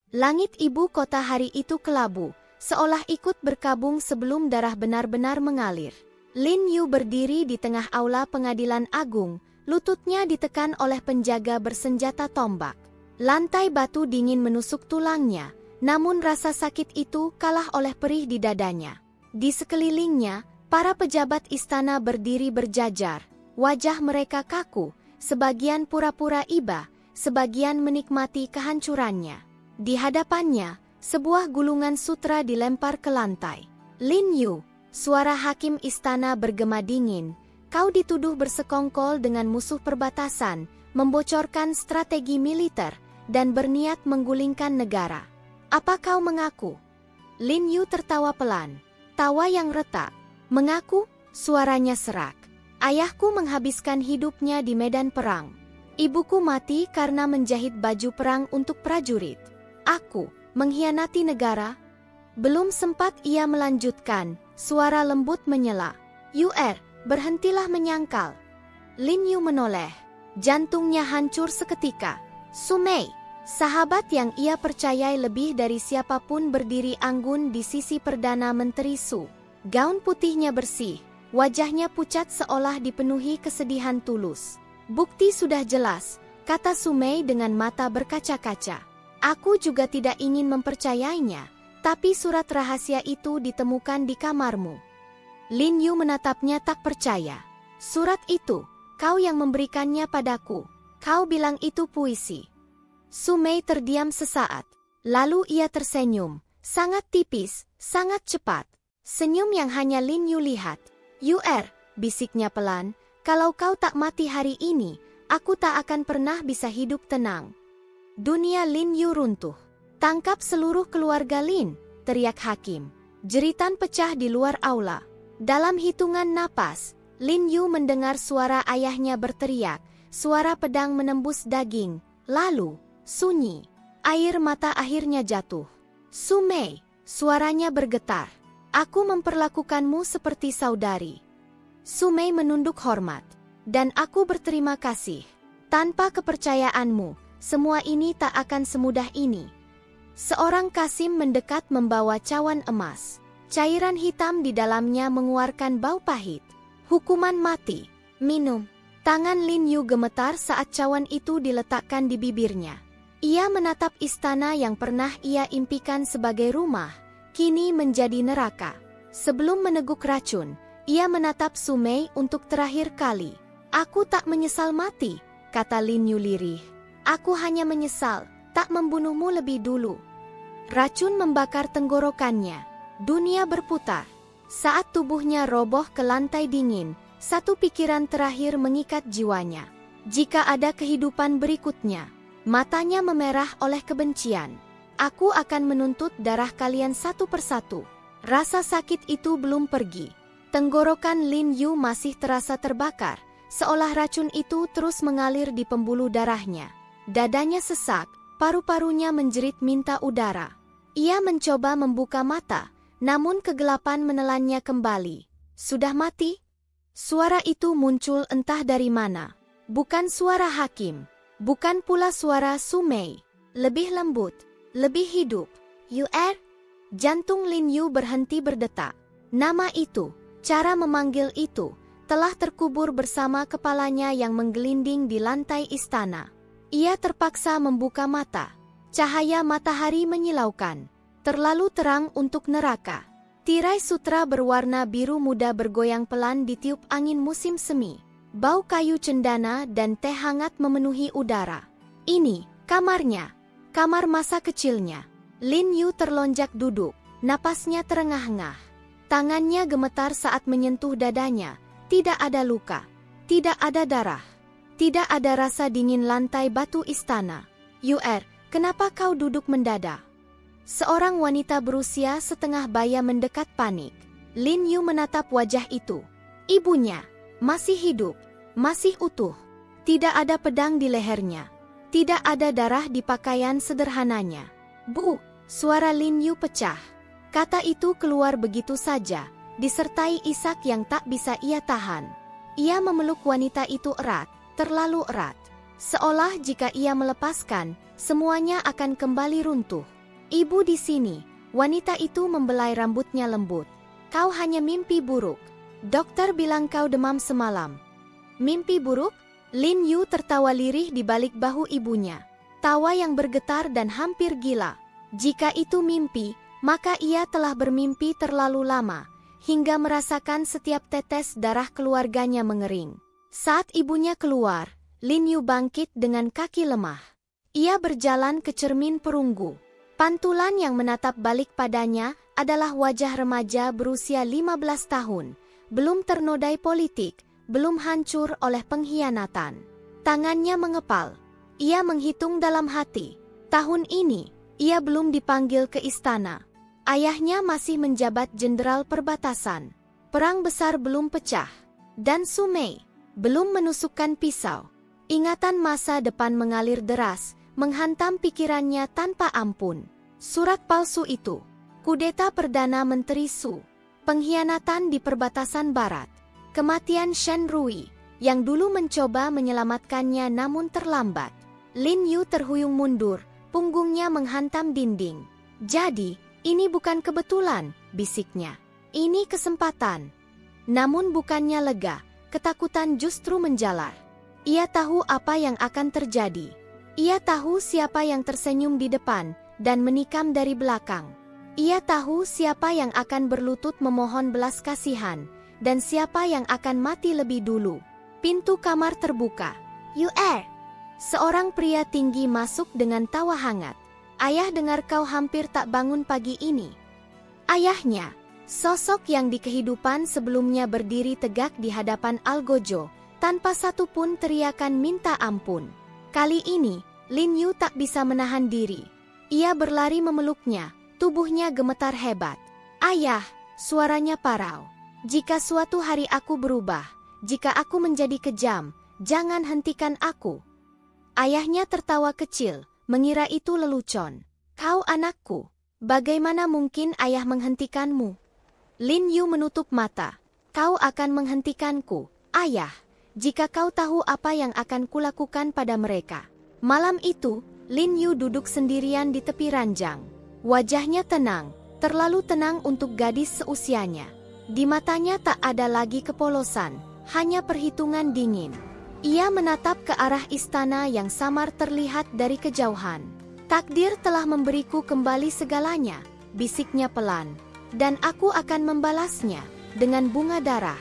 Langit ibu kota hari itu kelabu, seolah ikut berkabung sebelum darah benar-benar mengalir. Lin Yu berdiri di tengah aula pengadilan agung, lututnya ditekan oleh penjaga bersenjata tombak. Lantai batu dingin menusuk tulangnya, namun rasa sakit itu kalah oleh perih di dadanya. Di sekelilingnya, para pejabat istana berdiri berjajar, wajah mereka kaku, sebagian pura-pura iba, sebagian menikmati kehancurannya. Di hadapannya, sebuah gulungan sutra dilempar ke lantai. "Lin Yu," suara hakim istana bergema dingin, "kau dituduh bersekongkol dengan musuh perbatasan, membocorkan strategi militer, dan berniat menggulingkan negara. Apa kau mengaku?" Lin Yu tertawa pelan, tawa yang retak. "Mengaku?" Suaranya serak. "Ayahku menghabiskan hidupnya di medan perang. Ibuku mati karena menjahit baju perang untuk prajurit. Aku mengkhianati negara?" Belum sempat ia melanjutkan, suara lembut menyela. Berhentilah menyangkal." Lin Yu menoleh. Jantungnya hancur seketika. Su Mei, sahabat yang ia percayai lebih dari siapapun, berdiri anggun di sisi Perdana Menteri Su. Gaun putihnya bersih, wajahnya pucat seolah dipenuhi kesedihan tulus. "Bukti sudah jelas," kata Su Mei dengan mata berkaca-kaca. "Aku juga tidak ingin mempercayainya, tapi surat rahasia itu ditemukan di kamarmu." Lin Yu menatapnya tak percaya. "Surat itu, kau yang memberikannya padaku. Kau bilang itu puisi." Su Mei terdiam sesaat. Lalu ia tersenyum, sangat tipis, sangat cepat. Senyum yang hanya Lin Yu lihat. Bisiknya pelan, "Kalau kau tak mati hari ini, aku tak akan pernah bisa hidup tenang." Dunia Lin Yu runtuh. "Tangkap seluruh keluarga Lin," teriak hakim. Jeritan pecah di luar aula. Dalam hitungan napas, Lin Yu mendengar suara ayahnya berteriak, suara pedang menembus daging. Lalu, sunyi. Air mata akhirnya jatuh. "Su Mei," suaranya bergetar. "Aku memperlakukanmu seperti saudari." Su Mei menunduk hormat. "Dan aku berterima kasih. Tanpa kepercayaanmu, semua ini tak akan semudah ini." Seorang kasim mendekat membawa cawan emas. Cairan hitam di dalamnya mengeluarkan bau pahit. "Hukuman mati. Minum." Tangan Lin Yu gemetar saat cawan itu diletakkan di bibirnya. Ia menatap istana yang pernah ia impikan sebagai rumah, kini menjadi neraka. Sebelum meneguk racun, ia menatap Su Mei untuk terakhir kali. "Aku tak menyesal mati," kata Lin Yu lirih. "Aku hanya menyesal tak membunuhmu lebih dulu." Racun membakar tenggorokannya. Dunia berputar. Saat tubuhnya roboh ke lantai dingin, satu pikiran terakhir mengikat jiwanya. Jika ada kehidupan berikutnya, matanya memerah oleh kebencian. "Aku akan menuntut darah kalian satu persatu." Rasa sakit itu belum pergi. Tenggorokan Lin Yu masih terasa terbakar, seolah racun itu terus mengalir di pembuluh darahnya. Dadanya sesak, paru-parunya menjerit minta udara. Ia mencoba membuka mata, namun kegelapan menelannya kembali. "Sudah mati?" Suara itu muncul entah dari mana. Bukan suara hakim, bukan pula suara Su Mei. Lebih lembut, lebih hidup. Jantung Lin Yu berhenti berdetak. Nama itu, cara memanggil itu, telah terkubur bersama kepalanya yang menggelinding di lantai istana. Ia terpaksa membuka mata. Cahaya matahari menyilaukan, terlalu terang untuk neraka. Tirai sutra berwarna biru muda bergoyang pelan ditiup angin musim semi. Bau kayu cendana dan teh hangat memenuhi udara. Ini, kamarnya. Kamar masa kecilnya. Lin Yu terlonjak duduk, napasnya terengah-engah. Tangannya gemetar saat menyentuh dadanya. Tidak ada luka, tidak ada darah, tidak ada rasa dingin lantai batu istana. Kenapa kau duduk mendadak?" Seorang wanita berusia setengah baya mendekat panik. Lin Yu menatap wajah itu. Ibunya masih hidup, masih utuh. Tidak ada pedang di lehernya. Tidak ada darah di pakaian sederhananya. "Bu!" Suara Lin Yu pecah. Kata itu keluar begitu saja, disertai isak yang tak bisa ia tahan. Ia memeluk wanita itu erat, terlalu erat. Seolah jika ia melepaskan, semuanya akan kembali runtuh. Ibu di sini, wanita itu membelai rambutnya lembut. Kau hanya mimpi buruk. Dokter bilang kau demam semalam. Mimpi buruk? Lin Yu tertawa lirih di balik bahu ibunya. Tawa yang bergetar dan hampir gila. Jika itu mimpi, maka ia telah bermimpi terlalu lama, hingga merasakan setiap tetes darah keluarganya mengering. Saat ibunya keluar, Lin Yu bangkit dengan kaki lemah. Ia berjalan ke cermin perunggu. Pantulan yang menatap balik padanya adalah wajah remaja berusia 15 tahun, belum ternodai politik, belum hancur oleh pengkhianatan. Tangannya mengepal. Ia menghitung dalam hati. Tahun ini, ia belum dipanggil ke istana. Ayahnya masih menjabat jenderal perbatasan. Perang besar belum pecah. Dan Su Mei belum menusukkan pisau. Ingatan masa depan mengalir deras, menghantam pikirannya tanpa ampun. Surat palsu itu. Kudeta Perdana Menteri Su. Pengkhianatan di perbatasan barat. Kematian Shen Rui, yang dulu mencoba menyelamatkannya namun terlambat. Lin Yu terhuyung mundur, punggungnya menghantam dinding. Jadi, ini bukan kebetulan, bisiknya. Ini kesempatan. Namun bukannya lega, ketakutan justru menjalar. Ia tahu apa yang akan terjadi. Ia tahu siapa yang tersenyum di depan dan menikam dari belakang. Ia tahu siapa yang akan berlutut memohon belas kasihan dan siapa yang akan mati lebih dulu. Pintu kamar terbuka. Seorang pria tinggi masuk dengan tawa hangat. Ayah dengar kau hampir tak bangun pagi ini. Ayahnya, sosok yang di kehidupan sebelumnya berdiri tegak di hadapan Algojo, tanpa satu pun teriakan minta ampun. Kali ini, Lin Yu tak bisa menahan diri. Ia berlari memeluknya, tubuhnya gemetar hebat. Ayah, suaranya parau. Jika suatu hari aku berubah, jika aku menjadi kejam, jangan hentikan aku. Ayahnya tertawa kecil, mengira itu lelucon. Kau anakku, bagaimana mungkin ayah menghentikanmu? Lin Yu menutup mata. Kau akan menghentikanku, ayah. Jika kau tahu apa yang akan kulakukan pada mereka. Malam itu, Lin Yu duduk sendirian di tepi ranjang. Wajahnya tenang, terlalu tenang untuk gadis seusianya. Di matanya tak ada lagi kepolosan, hanya perhitungan dingin. Ia menatap ke arah istana yang samar terlihat dari kejauhan. Takdir telah memberiku kembali segalanya, bisiknya pelan. Dan aku akan membalasnya dengan bunga darah.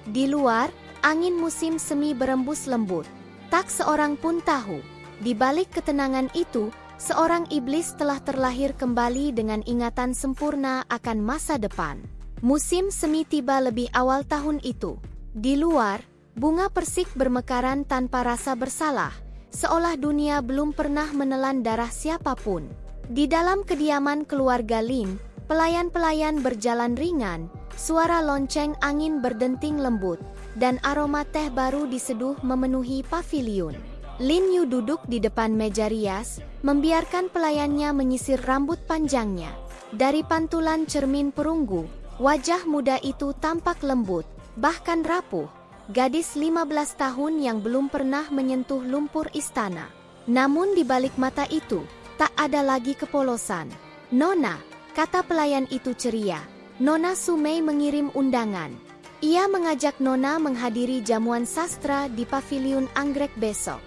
Di luar, angin musim semi berembus lembut. Tak seorang pun tahu, di balik ketenangan itu, seorang iblis telah terlahir kembali dengan ingatan sempurna akan masa depan. Musim semi tiba lebih awal tahun itu. Di luar, bunga persik bermekaran tanpa rasa bersalah, seolah dunia belum pernah menelan darah siapapun. Di dalam kediaman keluarga Lin, pelayan-pelayan berjalan ringan, suara lonceng angin berdenting lembut, dan aroma teh baru diseduh memenuhi paviliun. Lin Yu duduk di depan meja rias, membiarkan pelayannya menyisir rambut panjangnya. Dari pantulan cermin perunggu, wajah muda itu tampak lembut, bahkan rapuh, gadis 15 tahun yang belum pernah menyentuh lumpur istana. Namun di balik mata itu, tak ada lagi kepolosan. Nona, kata pelayan itu ceria, Nona Su Mei mengirim undangan. Ia mengajak Nona menghadiri jamuan sastra di paviliun anggrek besok.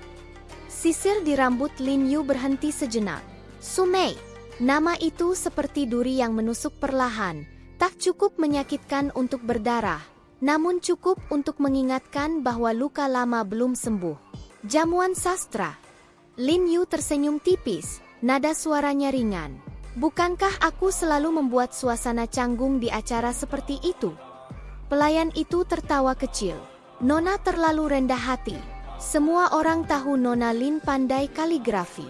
Sisir di rambut Lin Yu berhenti sejenak. Su Mei, nama itu seperti duri yang menusuk perlahan, tak cukup menyakitkan untuk berdarah, namun cukup untuk mengingatkan bahwa luka lama belum sembuh. Jamuan sastra. Lin Yu tersenyum tipis, nada suaranya ringan. Bukankah aku selalu membuat suasana canggung di acara seperti itu? Pelayan itu tertawa kecil. Nona terlalu rendah hati. Semua orang tahu Nona Lin pandai kaligrafi.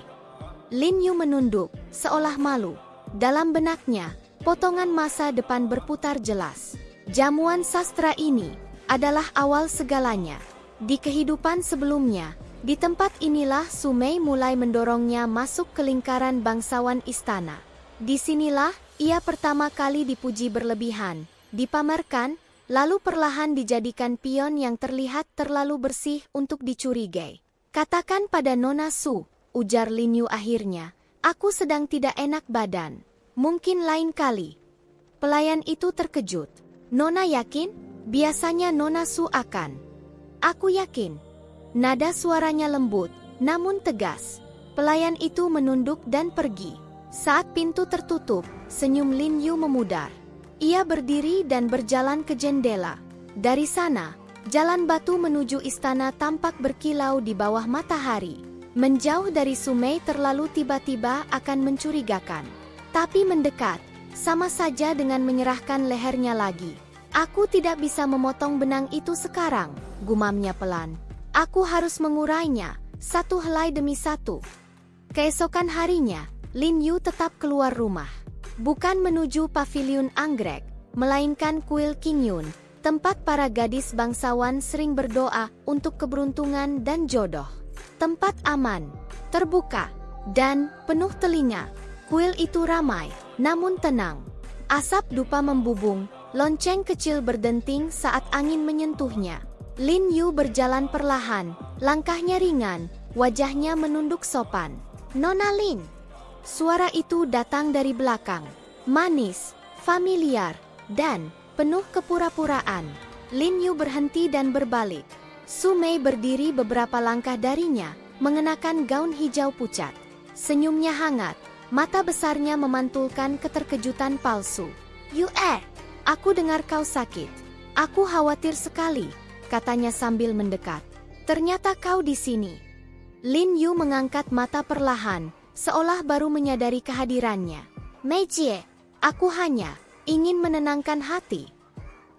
Lin Yu menunduk, seolah malu. Dalam benaknya, potongan masa depan berputar jelas. Jamuan sastra ini adalah awal segalanya. Di kehidupan sebelumnya, di tempat inilah Su Mei mulai mendorongnya masuk ke lingkaran bangsawan istana. Disinilah ia pertama kali dipuji berlebihan, dipamerkan, lalu perlahan dijadikan pion yang terlihat terlalu bersih untuk dicurigai. Katakan pada Nona Su, ujar Lin Yu akhirnya, Aku sedang tidak enak badan. Mungkin lain kali. Pelayan itu terkejut. Nona yakin? Biasanya Nona Su akan. Aku yakin. Nada suaranya lembut, namun tegas. Pelayan itu menunduk dan pergi. Saat pintu tertutup, senyum Lin Yu memudar. Ia berdiri dan berjalan ke jendela. Dari sana, jalan batu menuju istana tampak berkilau di bawah matahari. Menjauh dari Sumei terlalu tiba-tiba akan mencurigakan. Tapi mendekat, sama saja dengan menyerahkan lehernya lagi. Aku tidak bisa memotong benang itu sekarang, gumamnya pelan. Aku harus mengurainya, satu helai demi satu. Keesokan harinya, Lin Yu tetap keluar rumah. Bukan menuju paviliun anggrek, melainkan kuil Qingyun, tempat para gadis bangsawan sering berdoa untuk keberuntungan dan jodoh. Tempat aman, terbuka, dan penuh telinga. Kuil itu ramai, namun tenang. Asap dupa membubung, lonceng kecil berdenting saat angin menyentuhnya. Lin Yu berjalan perlahan, langkahnya ringan, wajahnya menunduk sopan. Nona Lin. Suara itu datang dari belakang. Manis, familiar, dan penuh kepura-puraan. Lin Yu berhenti dan berbalik. Sumei berdiri beberapa langkah darinya, mengenakan gaun hijau pucat. Senyumnya hangat, mata besarnya memantulkan keterkejutan palsu. Aku dengar kau sakit. Aku khawatir sekali, katanya sambil mendekat. Ternyata kau di sini. Lin Yu mengangkat mata perlahan, seolah baru menyadari kehadirannya. Meijie, aku hanya ingin menenangkan hati.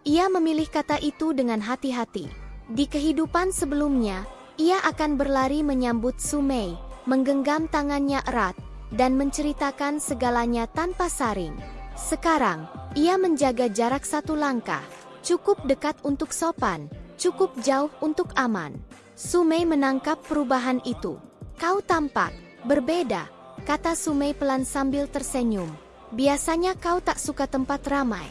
Ia memilih kata itu dengan hati-hati. Di kehidupan sebelumnya, ia akan berlari menyambut Sumei, menggenggam tangannya erat, dan menceritakan segalanya tanpa saring. Sekarang, ia menjaga jarak satu langkah, cukup dekat untuk sopan, cukup jauh untuk aman. Sumei menangkap perubahan itu. Kau tampak berbeda, kata Sumei pelan sambil tersenyum. Biasanya kau tak suka tempat ramai.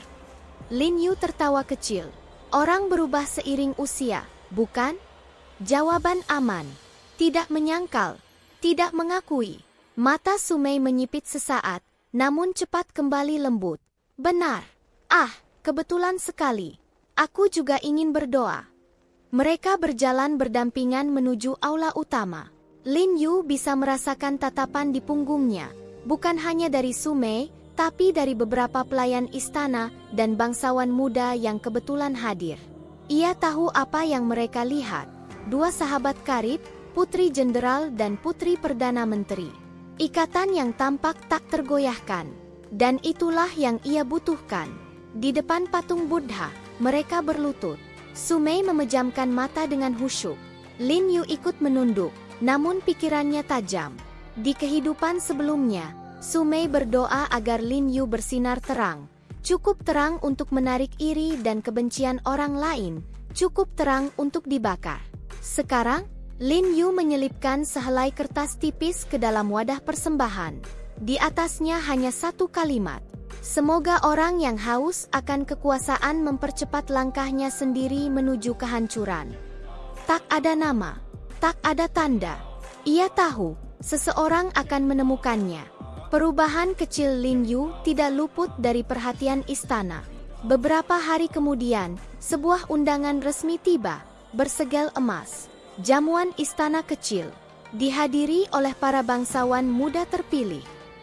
Lin Yu tertawa kecil. Orang berubah seiring usia, bukan? Jawaban aman. Tidak menyangkal, tidak mengakui. Mata Sumei menyipit sesaat, namun cepat kembali lembut. Benar. Kebetulan sekali. Aku juga ingin berdoa. Mereka berjalan berdampingan menuju aula utama. Lin Yu bisa merasakan tatapan di punggungnya, bukan hanya dari Sumei, tapi dari beberapa pelayan istana dan bangsawan muda yang kebetulan hadir. Ia tahu apa yang mereka lihat. Dua sahabat karib, putri jenderal dan putri perdana menteri. Ikatan yang tampak tak tergoyahkan. Dan itulah yang ia butuhkan. Di depan patung Buddha, mereka berlutut. Sumei memejamkan mata dengan khusyuk. Lin Yu ikut menunduk, namun pikirannya tajam. Di kehidupan sebelumnya, Sumei berdoa agar Lin Yu bersinar terang. Cukup terang untuk menarik iri dan kebencian orang lain, cukup terang untuk dibakar. Sekarang, Lin Yu menyelipkan sehelai kertas tipis ke dalam wadah persembahan. Di atasnya hanya satu kalimat. Semoga orang yang haus akan kekuasaan mempercepat langkahnya sendiri menuju kehancuran. Tak ada nama, tak ada tanda. Ia tahu, seseorang akan menemukannya. Perubahan kecil Lin Yu tidak luput dari perhatian istana. Beberapa hari kemudian, sebuah undangan resmi tiba, bersegel emas. Jamuan istana kecil, dihadiri oleh para bangsawan muda terpilih.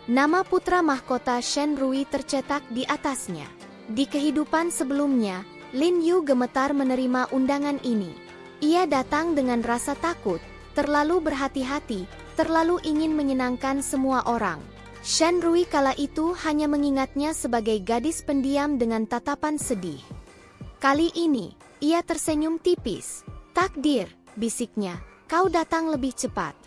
Nama putra mahkota Shen Rui tercetak di atasnya. Di kehidupan sebelumnya, Lin Yu gemetar menerima undangan ini. Ia datang dengan rasa takut, terlalu berhati-hati, terlalu ingin menyenangkan semua orang. Shen Rui kala itu hanya mengingatnya sebagai gadis pendiam dengan tatapan sedih. Kali ini, ia tersenyum tipis. Takdir, bisiknya, kau datang lebih cepat.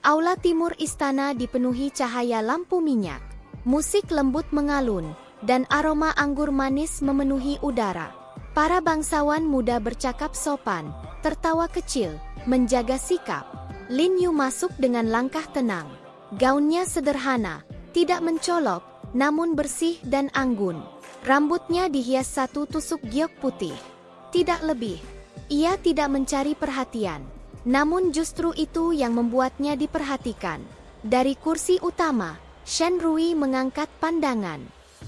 Aula timur istana dipenuhi cahaya lampu minyak. Musik lembut mengalun, dan aroma anggur manis memenuhi udara. Para bangsawan muda bercakap sopan, tertawa kecil, menjaga sikap. Lin Yu masuk dengan langkah tenang. Gaunnya sederhana, tidak mencolok, namun bersih dan anggun. Rambutnya dihias satu tusuk giok putih. Tidak lebih. Ia tidak mencari perhatian. Namun justru itu yang membuatnya diperhatikan. Dari kursi utama, Shen Rui mengangkat pandangan.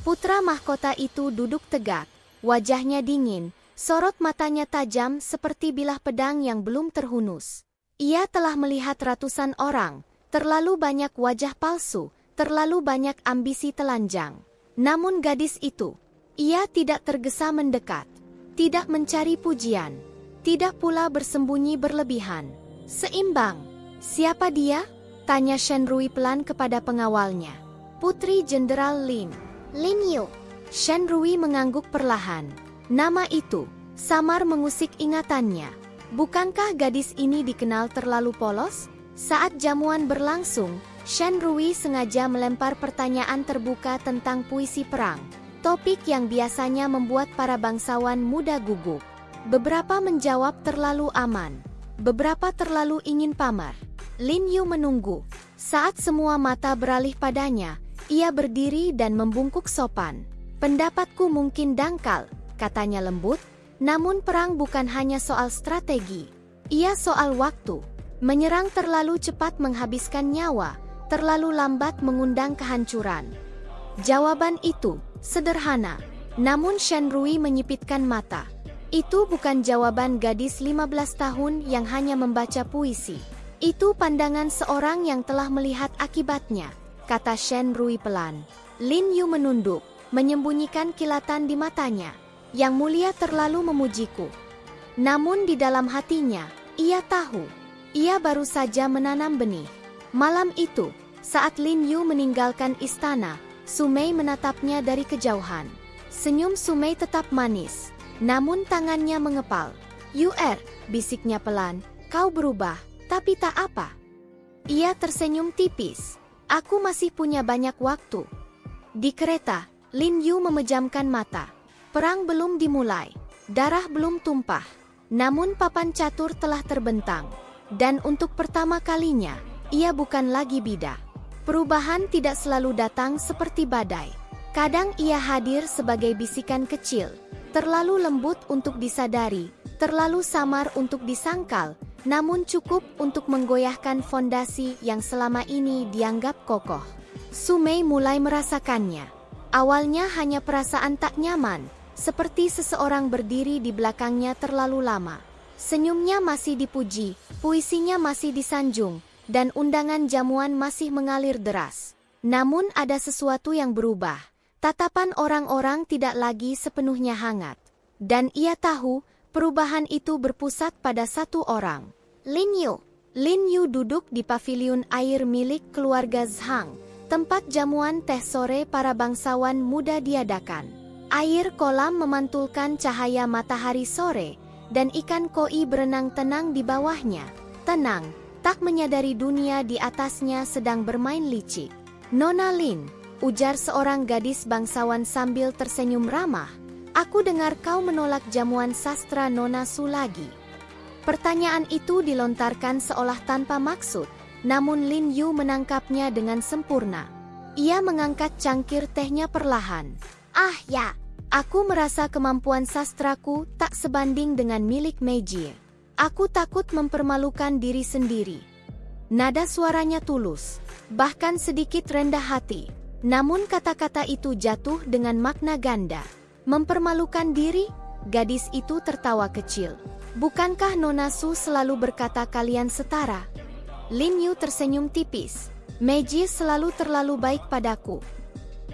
Putra mahkota itu duduk tegak, wajahnya dingin, sorot matanya tajam seperti bilah pedang yang belum terhunus. Ia telah melihat ratusan orang, terlalu banyak wajah palsu, terlalu banyak ambisi telanjang. Namun gadis itu, ia tidak tergesa mendekat, tidak mencari pujian, tidak pula bersembunyi berlebihan. Seimbang. Siapa dia? Tanya Shen Rui pelan kepada pengawalnya. Putri Jenderal Lin. Lin Yu. Shen Rui mengangguk perlahan. Nama itu samar mengusik ingatannya. Bukankah gadis ini dikenal terlalu polos? Saat jamuan berlangsung, Shen Rui sengaja melempar pertanyaan terbuka tentang puisi perang. Topik yang biasanya membuat para bangsawan muda gugup. Beberapa menjawab terlalu aman. Beberapa terlalu ingin pamer. Lin Yu menunggu. Saat semua mata beralih padanya, ia berdiri dan membungkuk sopan. Pendapatku mungkin dangkal, katanya lembut. Namun perang bukan hanya soal strategi. Ia soal waktu. Menyerang terlalu cepat menghabiskan nyawa, terlalu lambat mengundang kehancuran. Jawaban itu sederhana. Namun Shen Rui menyipitkan mata. Itu bukan jawaban gadis 15 tahun yang hanya membaca puisi. Itu pandangan seorang yang telah melihat akibatnya, kata Shen Rui pelan. Lin Yu menunduk, menyembunyikan kilatan di matanya. Yang mulia terlalu memujiku. Namun di dalam hatinya, ia tahu. Ia baru saja menanam benih. Malam itu, saat Lin Yu meninggalkan istana, Su Mei menatapnya dari kejauhan. Senyum Su Mei tetap manis, namun tangannya mengepal. Bisiknya pelan, kau berubah. Tapi tak apa. Ia tersenyum tipis. Aku masih punya banyak waktu. Di kereta, Lin Yu memejamkan mata. Perang belum dimulai. Darah belum tumpah. Namun papan catur telah terbentang. Dan untuk pertama kalinya, ia bukan lagi bidah. Perubahan tidak selalu datang seperti badai. Kadang ia hadir sebagai bisikan kecil. Terlalu lembut untuk disadari. Terlalu samar untuk disangkal. Namun cukup untuk menggoyahkan fondasi yang selama ini dianggap kokoh. Su Mei mulai merasakannya. Awalnya hanya perasaan tak nyaman, seperti seseorang berdiri di belakangnya terlalu lama. Senyumnya masih dipuji, puisinya masih disanjung, dan undangan jamuan masih mengalir deras. Namun ada sesuatu yang berubah. Tatapan orang-orang tidak lagi sepenuhnya hangat. Dan ia tahu, perubahan itu berpusat pada satu orang. Lin Yu. Lin Yu duduk di paviliun air milik keluarga Zhang, tempat jamuan teh sore para bangsawan muda diadakan. Air kolam memantulkan cahaya matahari sore, dan ikan koi berenang tenang di bawahnya. Tenang, tak menyadari dunia di atasnya sedang bermain licik. Nona Lin, ujar seorang gadis bangsawan sambil tersenyum ramah. Aku dengar kau menolak jamuan sastra Nona Su lagi. Pertanyaan itu dilontarkan seolah tanpa maksud, namun Lin Yu menangkapnya dengan sempurna. Ia mengangkat cangkir tehnya perlahan. Ya, aku merasa kemampuan sastraku tak sebanding dengan milik Meiji. Aku takut mempermalukan diri sendiri. Nada suaranya tulus, bahkan sedikit rendah hati. Namun kata-kata itu jatuh dengan makna ganda. Mempermalukan diri? Gadis itu tertawa kecil. Bukankah Nona Su selalu berkata kalian setara? Lin Yu tersenyum tipis. Meiji selalu terlalu baik padaku.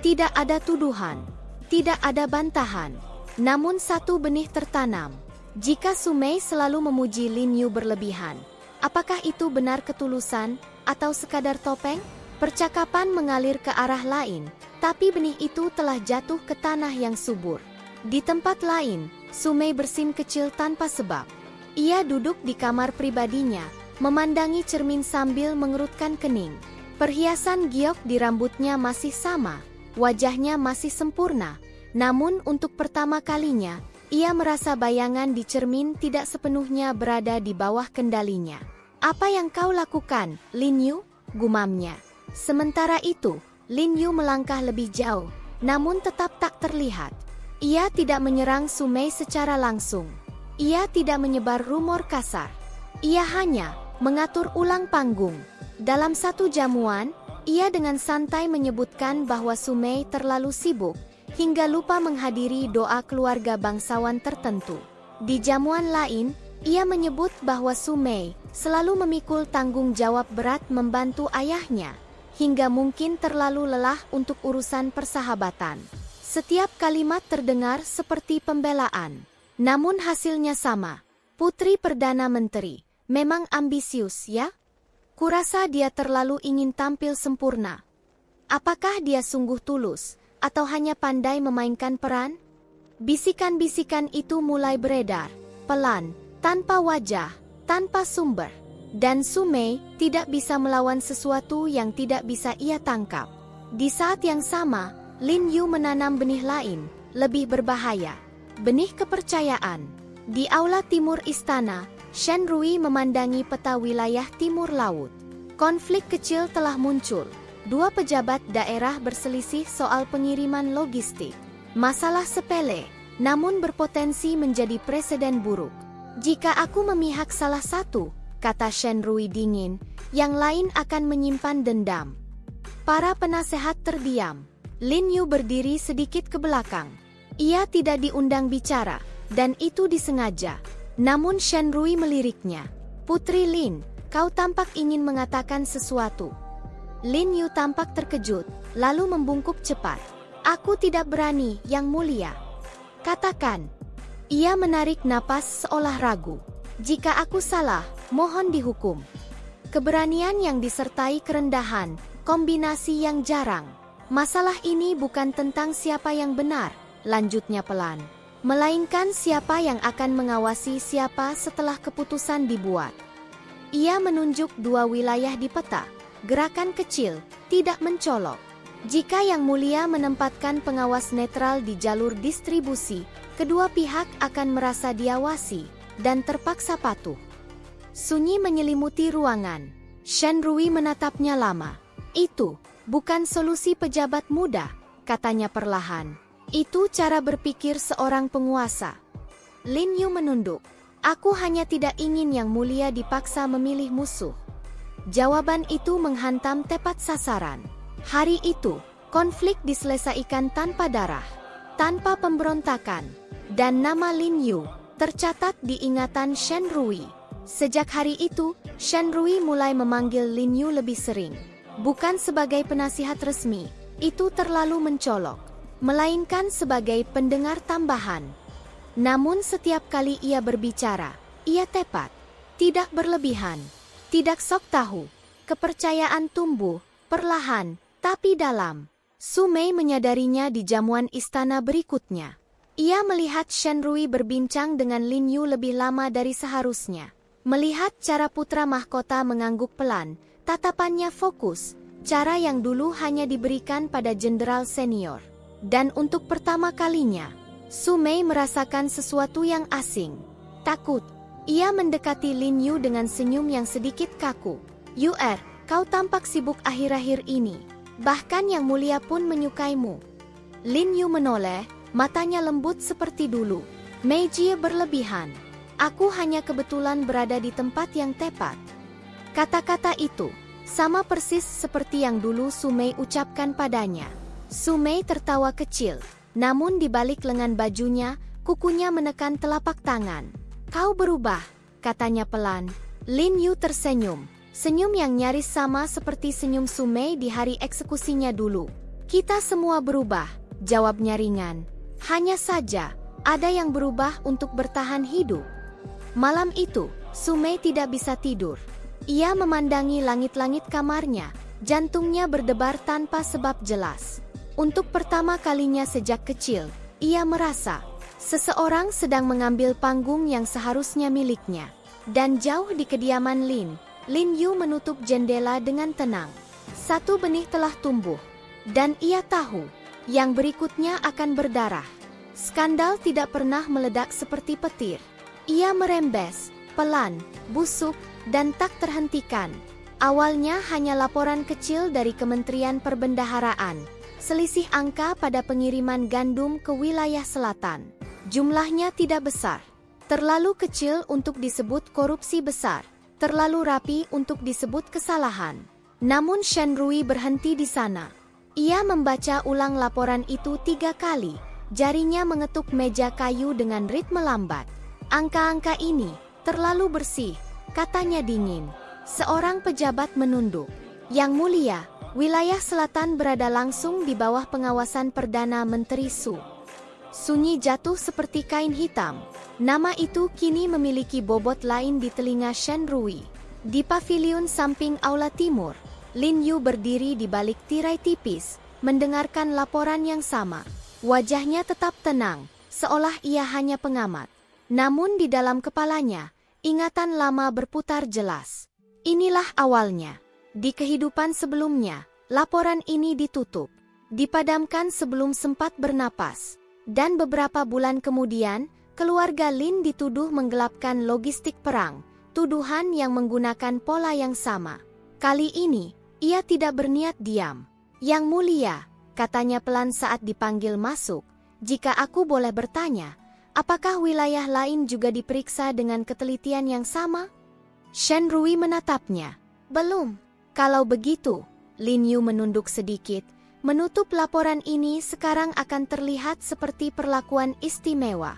Tidak ada tuduhan. Tidak ada bantahan. Namun satu benih tertanam. Jika Su Mei selalu memuji Lin Yu berlebihan, apakah itu benar ketulusan atau sekadar topeng? Percakapan mengalir ke arah lain, tapi benih itu telah jatuh ke tanah yang subur. Di tempat lain, Su Mei bersin kecil tanpa sebab. Ia duduk di kamar pribadinya, memandangi cermin sambil mengerutkan kening. Perhiasan giok di rambutnya masih sama, wajahnya masih sempurna. Namun untuk pertama kalinya, ia merasa bayangan di cermin tidak sepenuhnya berada di bawah kendalinya. Apa yang kau lakukan, Lin Yu? Gumamnya. Sementara itu, Lin Yu melangkah lebih jauh, namun tetap tak terlihat. Ia tidak menyerang Su Mei secara langsung. Ia tidak menyebar rumor kasar. Ia hanya mengatur ulang panggung. Dalam satu jamuan, ia dengan santai menyebutkan bahwa Sumei terlalu sibuk, hingga lupa menghadiri doa keluarga bangsawan tertentu. Di jamuan lain, ia menyebut bahwa Sumei selalu memikul tanggung jawab berat membantu ayahnya, hingga mungkin terlalu lelah untuk urusan persahabatan. Setiap kalimat terdengar seperti pembelaan. Namun hasilnya sama. Putri Perdana Menteri, memang ambisius ya? Kurasa dia terlalu ingin tampil sempurna. Apakah dia sungguh tulus, atau hanya pandai memainkan peran? Bisikan-bisikan itu mulai beredar, pelan, tanpa wajah, tanpa sumber. Dan Sumei tidak bisa melawan sesuatu yang tidak bisa ia tangkap. Di saat yang sama, Lin Yu menanam benih lain, lebih berbahaya. Benih kepercayaan. Di aula timur istana, Shen Rui memandangi peta wilayah timur laut. Konflik kecil telah muncul. Dua pejabat daerah berselisih soal pengiriman logistik. Masalah sepele, namun berpotensi menjadi presiden buruk. Jika aku memihak salah satu, kata Shen Rui dingin, yang lain akan menyimpan dendam. Para penasehat terdiam. Lin Yu berdiri sedikit ke belakang. Ia tidak diundang bicara, dan itu disengaja. Namun Shen Rui meliriknya. Putri Lin, kau tampak ingin mengatakan sesuatu. Lin Yu tampak terkejut, lalu membungkuk cepat. Aku tidak berani, Yang Mulia. Katakan. Ia menarik napas seolah ragu. Jika aku salah, mohon dihukum. Keberanian yang disertai kerendahan, kombinasi yang jarang. Masalah ini bukan tentang siapa yang benar, lanjutnya pelan. Melainkan siapa yang akan mengawasi siapa setelah keputusan dibuat. Ia menunjuk dua wilayah di peta. Gerakan kecil, tidak mencolok. Jika Yang Mulia menempatkan pengawas netral di jalur distribusi, kedua pihak akan merasa diawasi dan terpaksa patuh. Sunyi menyelimuti ruangan. Shen Rui menatapnya lama. Itu bukan solusi pejabat muda, katanya perlahan. Itu cara berpikir seorang penguasa. Lin Yu menunduk. Aku hanya tidak ingin Yang Mulia dipaksa memilih musuh. Jawaban itu menghantam tepat sasaran. Hari itu, konflik diselesaikan tanpa darah, tanpa pemberontakan, dan nama Lin Yu tercatat di ingatan Shen Rui. Sejak hari itu, Shen Rui mulai memanggil Lin Yu lebih sering. Bukan sebagai penasihat resmi, itu terlalu mencolok, melainkan sebagai pendengar tambahan. Namun setiap kali ia berbicara, ia tepat, tidak berlebihan, tidak sok tahu. Kepercayaan tumbuh, perlahan, tapi dalam. Sumei menyadarinya di jamuan istana berikutnya. Ia melihat Shen Rui berbincang dengan Lin Yu lebih lama dari seharusnya. Melihat cara putra mahkota mengangguk pelan, tatapannya fokus, cara yang dulu hanya diberikan pada jenderal senior. Dan untuk pertama kalinya, Sumei merasakan sesuatu yang asing. Takut. Ia mendekati Lin Yu dengan senyum yang sedikit kaku. "Yuer, kau tampak sibuk akhir-akhir ini. Bahkan Yang Mulia pun menyukaimu." Lin Yu menoleh, matanya lembut seperti dulu. "Meiji berlebihan. Aku hanya kebetulan berada di tempat yang tepat." Kata-kata itu sama persis seperti yang dulu Sumei ucapkan padanya. Sumei tertawa kecil, namun di balik lengan bajunya, kukunya menekan telapak tangan. "Kau berubah," katanya pelan. Lin Yu tersenyum, senyum yang nyaris sama seperti senyum Sumei di hari eksekusinya dulu. "Kita semua berubah," jawabnya ringan. "Hanya saja, ada yang berubah untuk bertahan hidup." Malam itu, Sumei tidak bisa tidur. Ia memandangi langit-langit kamarnya, jantungnya berdebar tanpa sebab jelas. Untuk pertama kalinya sejak kecil, ia merasa seseorang sedang mengambil panggung yang seharusnya miliknya. Dan jauh di kediaman Lin Yu menutup jendela dengan tenang. Satu benih telah tumbuh, dan ia tahu, yang berikutnya akan berdarah. Skandal tidak pernah meledak seperti petir. Ia merembes, pelan, busuk, dan tak terhentikan. Awalnya hanya laporan kecil dari Kementerian Perbendaharaan, selisih angka pada pengiriman gandum ke wilayah selatan. Jumlahnya tidak besar, terlalu kecil untuk disebut korupsi besar, terlalu rapi untuk disebut kesalahan. Namun Shen Rui berhenti di sana. Ia membaca ulang laporan itu 3 kali. Jarinya mengetuk meja kayu dengan ritme lambat. Angka-angka ini terlalu bersih, katanya dingin. Seorang pejabat menunduk. Yang mulia, wilayah selatan berada langsung di bawah pengawasan Perdana Menteri Su. Sunyi jatuh seperti kain hitam. Nama itu kini memiliki bobot lain di telinga Shen Rui. Di paviliun samping aula timur, Lin Yu berdiri di balik tirai tipis, mendengarkan laporan yang sama. Wajahnya tetap tenang, seolah ia hanya pengamat. Namun di dalam kepalanya, ingatan lama berputar jelas. Inilah awalnya. Di kehidupan sebelumnya, laporan ini ditutup, dipadamkan sebelum sempat bernapas. Dan beberapa bulan kemudian, keluarga Lin dituduh menggelapkan logistik perang, tuduhan yang menggunakan pola yang sama. Kali ini, ia tidak berniat diam. Yang mulia, katanya pelan saat dipanggil masuk, jika aku boleh bertanya, apakah wilayah lain juga diperiksa dengan ketelitian yang sama? Shen Rui menatapnya. Belum. Kalau begitu, Lin Yu menunduk sedikit, menutup laporan ini sekarang akan terlihat seperti perlakuan istimewa.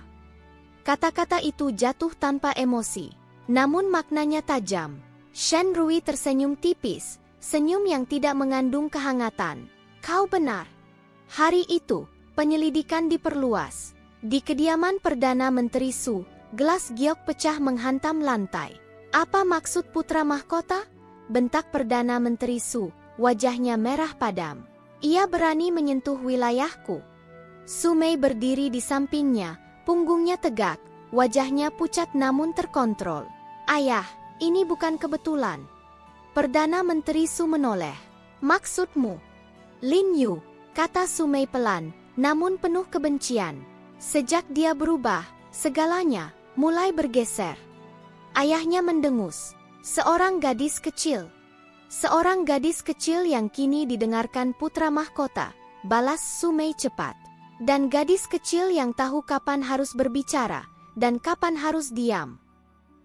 Kata-kata itu jatuh tanpa emosi, namun maknanya tajam. Shen Rui tersenyum tipis, senyum yang tidak mengandung kehangatan. Kau benar. Hari itu, penyelidikan diperluas. Di kediaman Perdana Menteri Su, gelas giok pecah menghantam lantai. Apa maksud putra mahkota? Bentak Perdana Menteri Su, wajahnya merah padam. Ia berani menyentuh wilayahku. Su Mei berdiri di sampingnya, punggungnya tegak, wajahnya pucat namun terkontrol. Ayah, ini bukan kebetulan. Perdana Menteri Su menoleh. Maksudmu? Lin Yu, kata Su Mei pelan, namun penuh kebencian. Sejak dia berubah, segalanya mulai bergeser. Ayahnya mendengus. Seorang gadis kecil. Seorang gadis kecil yang kini didengarkan putra mahkota, balas Su Mei cepat. Dan gadis kecil yang tahu kapan harus berbicara, dan kapan harus diam.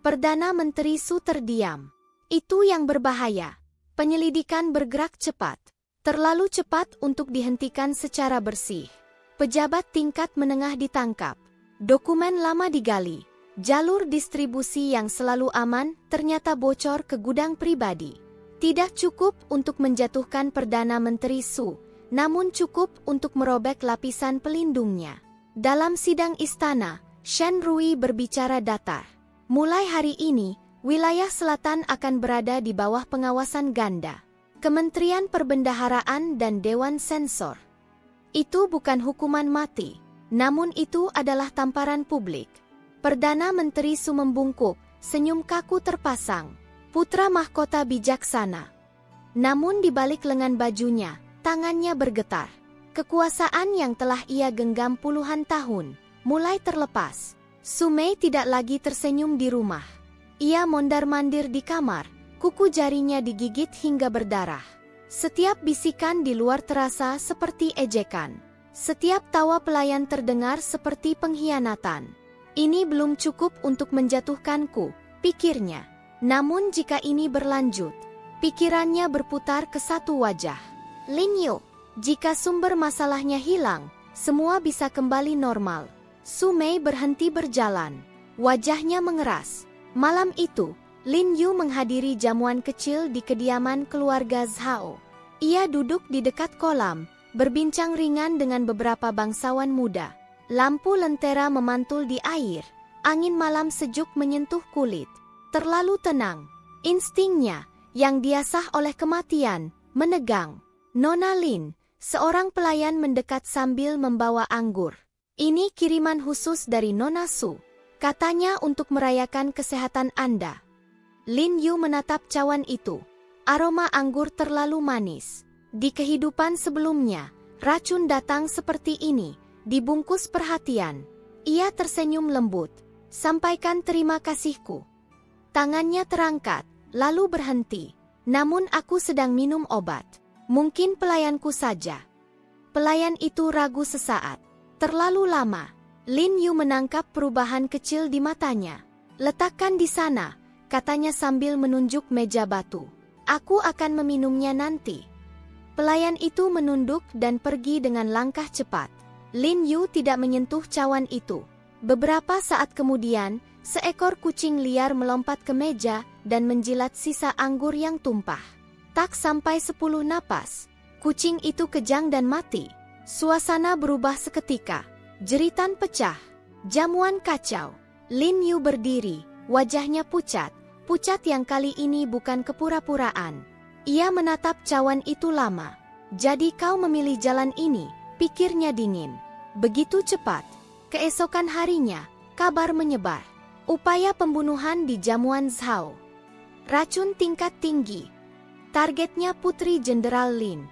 Perdana Menteri Su terdiam. Itu yang berbahaya. Penyelidikan bergerak cepat. Terlalu cepat untuk dihentikan secara bersih. Pejabat tingkat menengah ditangkap. Dokumen lama digali. Jalur distribusi yang selalu aman ternyata bocor ke gudang pribadi. Tidak cukup untuk menjatuhkan Perdana Menteri Su, namun cukup untuk merobek lapisan pelindungnya. Dalam sidang istana, Shen Rui berbicara datar. Mulai hari ini, wilayah selatan akan berada di bawah pengawasan ganda. Kementerian Perbendaharaan dan Dewan Sensor. Itu bukan hukuman mati, namun itu adalah tamparan publik. Perdana Menteri Su membungkuk, senyum kaku terpasang. Putra mahkota bijaksana. Namun di balik lengan bajunya, tangannya bergetar. Kekuasaan yang telah ia genggam puluhan tahun, mulai terlepas. Su Mei tidak lagi tersenyum di rumah. Ia mondar-mandir di kamar, kuku jarinya digigit hingga berdarah. Setiap bisikan di luar terasa seperti ejekan. Setiap tawa pelayan terdengar seperti pengkhianatan. Ini belum cukup untuk menjatuhkanku, pikirnya. Namun jika ini berlanjut, pikirannya berputar ke satu wajah. Lin Yu, jika sumber masalahnya hilang, semua bisa kembali normal. Su Mei berhenti berjalan. Wajahnya mengeras. Malam itu, Lin Yu menghadiri jamuan kecil di kediaman keluarga Zhao. Ia duduk di dekat kolam, berbincang ringan dengan beberapa bangsawan muda. Lampu lentera memantul di air, angin malam sejuk menyentuh kulit. Terlalu tenang, instingnya, yang diasah oleh kematian, menegang. Nona Lin, seorang pelayan mendekat sambil membawa anggur. Ini kiriman khusus dari Nona Su, katanya untuk merayakan kesehatan Anda. Lin Yu menatap cawan itu. Aroma anggur terlalu manis. Di kehidupan sebelumnya, racun datang seperti ini. Dibungkus perhatian. Ia tersenyum lembut. Sampaikan terima kasihku. Tangannya terangkat, lalu berhenti. Namun aku sedang minum obat. Mungkin pelayanku saja. Pelayan itu ragu sesaat. Terlalu lama. Lin Yu menangkap perubahan kecil di matanya. Letakkan di sana, katanya sambil menunjuk meja batu. Aku akan meminumnya nanti. Pelayan itu menunduk dan pergi dengan langkah cepat. Lin Yu tidak menyentuh cawan itu. Beberapa saat kemudian, seekor kucing liar melompat ke meja dan menjilat sisa anggur yang tumpah. Tak sampai 10 napas, kucing itu kejang dan mati. Suasana berubah seketika. Jeritan pecah. Jamuan kacau. Lin Yu berdiri, wajahnya pucat yang kali ini bukan kepura-puraan. Ia menatap cawan itu lama. Jadi kau memilih jalan ini, pikirnya dingin. Begitu cepat. Keesokan harinya, kabar menyebar. Upaya pembunuhan di jamuan Zhao. Racun tingkat tinggi. Targetnya Putri Jenderal Lin.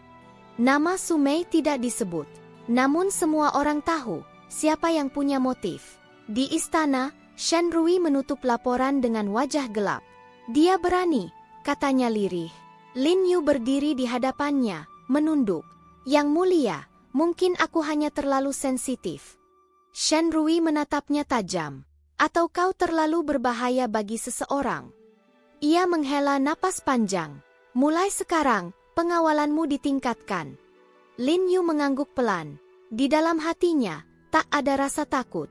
Nama Su Mei tidak disebut. Namun semua orang tahu siapa yang punya motif. Di istana, Shen Rui menutup laporan dengan wajah gelap. Dia berani, katanya lirih. Lin Yu berdiri di hadapannya, menunduk. Yang mulia, mungkin aku hanya terlalu sensitif. Shen Rui menatapnya tajam. Atau kau terlalu berbahaya bagi seseorang? Ia menghela napas panjang. Mulai sekarang, pengawalanmu ditingkatkan. Lin Yu mengangguk pelan. Di dalam hatinya, tak ada rasa takut.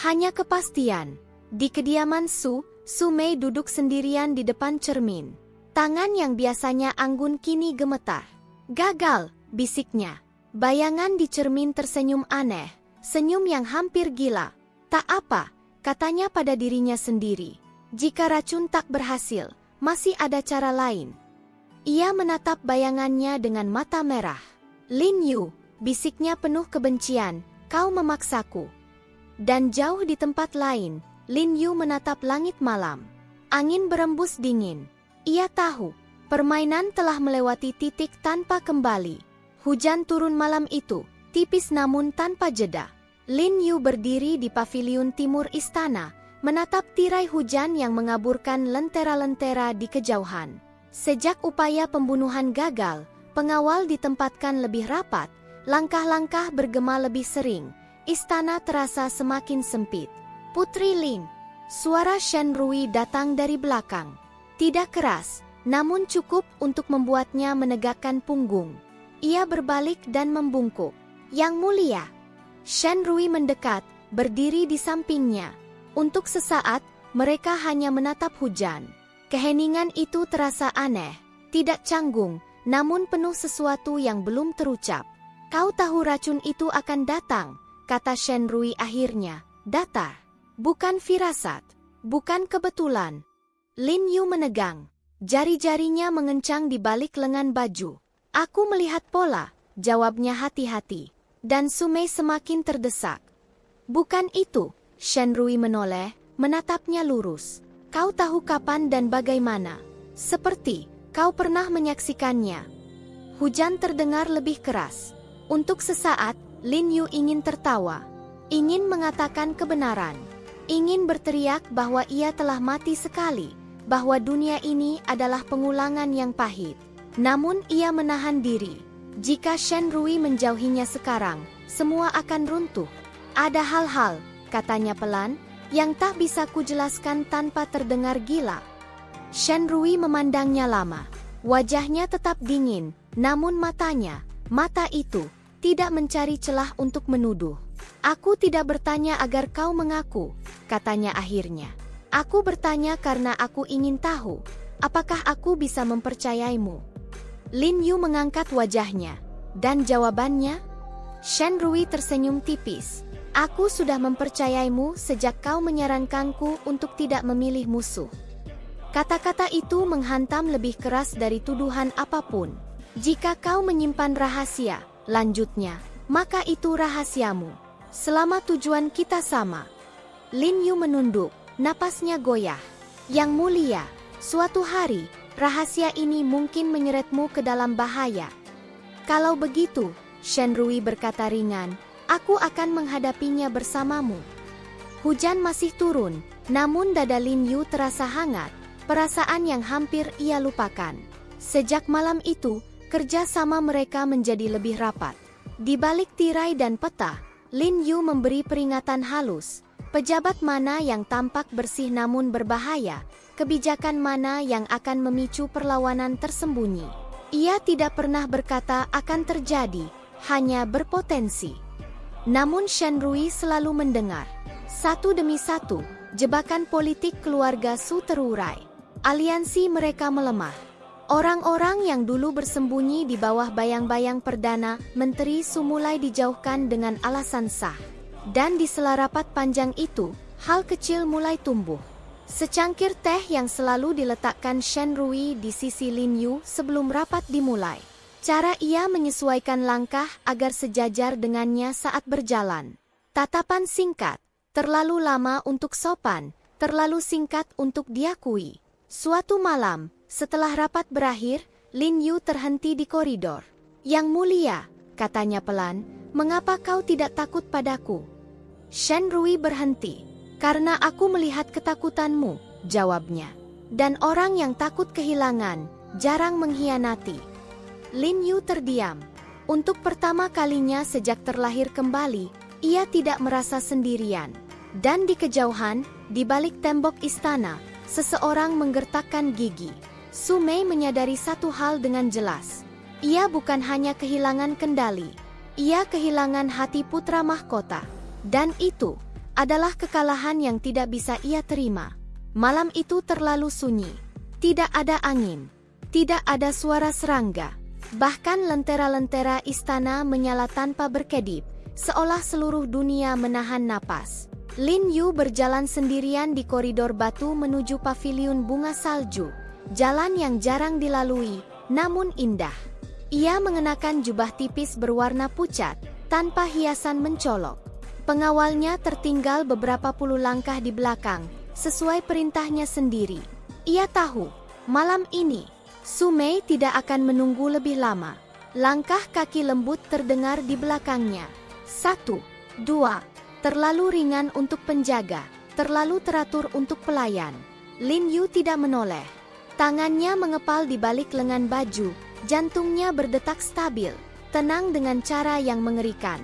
Hanya kepastian. Di kediaman Su Mei duduk sendirian di depan cermin. Tangan yang biasanya anggun kini gemetar. Gagal, bisiknya. Bayangan di cermin tersenyum aneh. Senyum yang hampir gila. Tak apa, katanya pada dirinya sendiri. Jika racun tak berhasil, masih ada cara lain. Ia menatap bayangannya dengan mata merah. Lin Yu, bisiknya penuh kebencian, kau memaksaku. Dan jauh di tempat lain, Lin Yu menatap langit malam. Angin berembus dingin. Ia tahu, permainan telah melewati titik tanpa kembali. Hujan turun malam itu, tipis namun tanpa jeda. Lin Yu berdiri di paviliun timur istana, menatap tirai hujan yang mengaburkan lentera-lentera di kejauhan. Sejak upaya pembunuhan gagal, pengawal ditempatkan lebih rapat, langkah-langkah bergema lebih sering, istana terasa semakin sempit. Putri Lin, suara Shen Rui datang dari belakang. Tidak keras, namun cukup untuk membuatnya menegakkan punggung. Ia berbalik dan membungkuk. Yang mulia. Shen Rui mendekat, berdiri di sampingnya. Untuk sesaat, mereka hanya menatap hujan. Keheningan itu terasa aneh, tidak canggung, namun penuh sesuatu yang belum terucap. Kau tahu racun itu akan datang, kata Shen Rui akhirnya. Datar. Bukan firasat. Bukan kebetulan. Lin Yu menegang. Jari-jarinya mengencang di balik lengan baju. Aku melihat pola, jawabnya hati-hati. Dan Su Mei semakin terdesak. Bukan itu, Shen Rui menoleh, menatapnya lurus. Kau tahu kapan dan bagaimana. Seperti, kau pernah menyaksikannya. Hujan terdengar lebih keras. Untuk sesaat, Lin Yu ingin tertawa. Ingin mengatakan kebenaran. Ingin berteriak bahwa ia telah mati sekali. Bahwa dunia ini adalah pengulangan yang pahit. Namun ia menahan diri. Jika Shen Rui menjauhinya sekarang, semua akan runtuh. Ada hal-hal, katanya pelan, yang tak bisa kujelaskan tanpa terdengar gila. Shen Rui memandangnya lama. Wajahnya tetap dingin, namun mata itu, tidak mencari celah untuk menuduh. Aku tidak bertanya agar kau mengaku, katanya akhirnya. Aku bertanya karena aku ingin tahu, apakah aku bisa mempercayaimu. Lin Yu mengangkat wajahnya, dan jawabannya? Shen Rui tersenyum tipis. Aku sudah mempercayaimu sejak kau menyarankanku untuk tidak memilih musuh. Kata-kata itu menghantam lebih keras dari tuduhan apapun. Jika kau menyimpan rahasia, lanjutnya, maka itu rahasiamu. Selama tujuan kita sama. Lin Yu menunduk, napasnya goyah. Yang mulia, suatu hari, rahasia ini mungkin menyeretmu ke dalam bahaya. Kalau begitu, Shen Rui berkata ringan, aku akan menghadapinya bersamamu. Hujan masih turun, namun dada Lin Yu terasa hangat, perasaan yang hampir ia lupakan. Sejak malam itu, kerja sama mereka menjadi lebih rapat. Di balik tirai dan peta, Lin Yu memberi peringatan halus. Pejabat mana yang tampak bersih namun berbahaya? Kebijakan mana yang akan memicu perlawanan tersembunyi? Ia tidak pernah berkata akan terjadi, hanya berpotensi. Namun Shen Rui selalu mendengar. Satu demi satu, jebakan politik keluarga Su terurai. Aliansi mereka melemah. Orang-orang yang dulu bersembunyi di bawah bayang-bayang Perdana Menteri Su mulai dijauhkan dengan alasan sah. Dan di sela rapat panjang itu, hal kecil mulai tumbuh. Secangkir teh yang selalu diletakkan Shen Rui di sisi Lin Yu sebelum rapat dimulai. Cara ia menyesuaikan langkah agar sejajar dengannya saat berjalan. Tatapan singkat, terlalu lama untuk sopan, terlalu singkat untuk diakui. Suatu malam, setelah rapat berakhir, Lin Yu terhenti di koridor. "Yang mulia," katanya pelan, "mengapa kau tidak takut padaku?" Shen Rui berhenti. "Karena aku melihat ketakutanmu," jawabnya. "Dan orang yang takut kehilangan, jarang mengkhianati." Lin Yu terdiam. Untuk pertama kalinya sejak terlahir kembali, ia tidak merasa sendirian. Dan di kejauhan, di balik tembok istana, seseorang menggertakkan gigi. Su Mei menyadari satu hal dengan jelas. Ia bukan hanya kehilangan kendali, ia kehilangan hati putra mahkota. Dan itu adalah kekalahan yang tidak bisa ia terima. Malam itu terlalu sunyi. Tidak ada angin. Tidak ada suara serangga. Bahkan lentera-lentera istana menyala tanpa berkedip, seolah seluruh dunia menahan napas. Lin Yu berjalan sendirian di koridor batu menuju paviliun bunga salju. Jalan yang jarang dilalui, namun indah. Ia mengenakan jubah tipis berwarna pucat, tanpa hiasan mencolok. Pengawalnya tertinggal beberapa puluh langkah di belakang, sesuai perintahnya sendiri. Ia tahu, malam ini, Su Mei tidak akan menunggu lebih lama. Langkah kaki lembut terdengar di belakangnya. 1, 2, terlalu ringan untuk penjaga, terlalu teratur untuk pelayan. Lin Yu tidak menoleh. Tangannya mengepal di balik lengan baju, jantungnya berdetak stabil, tenang dengan cara yang mengerikan.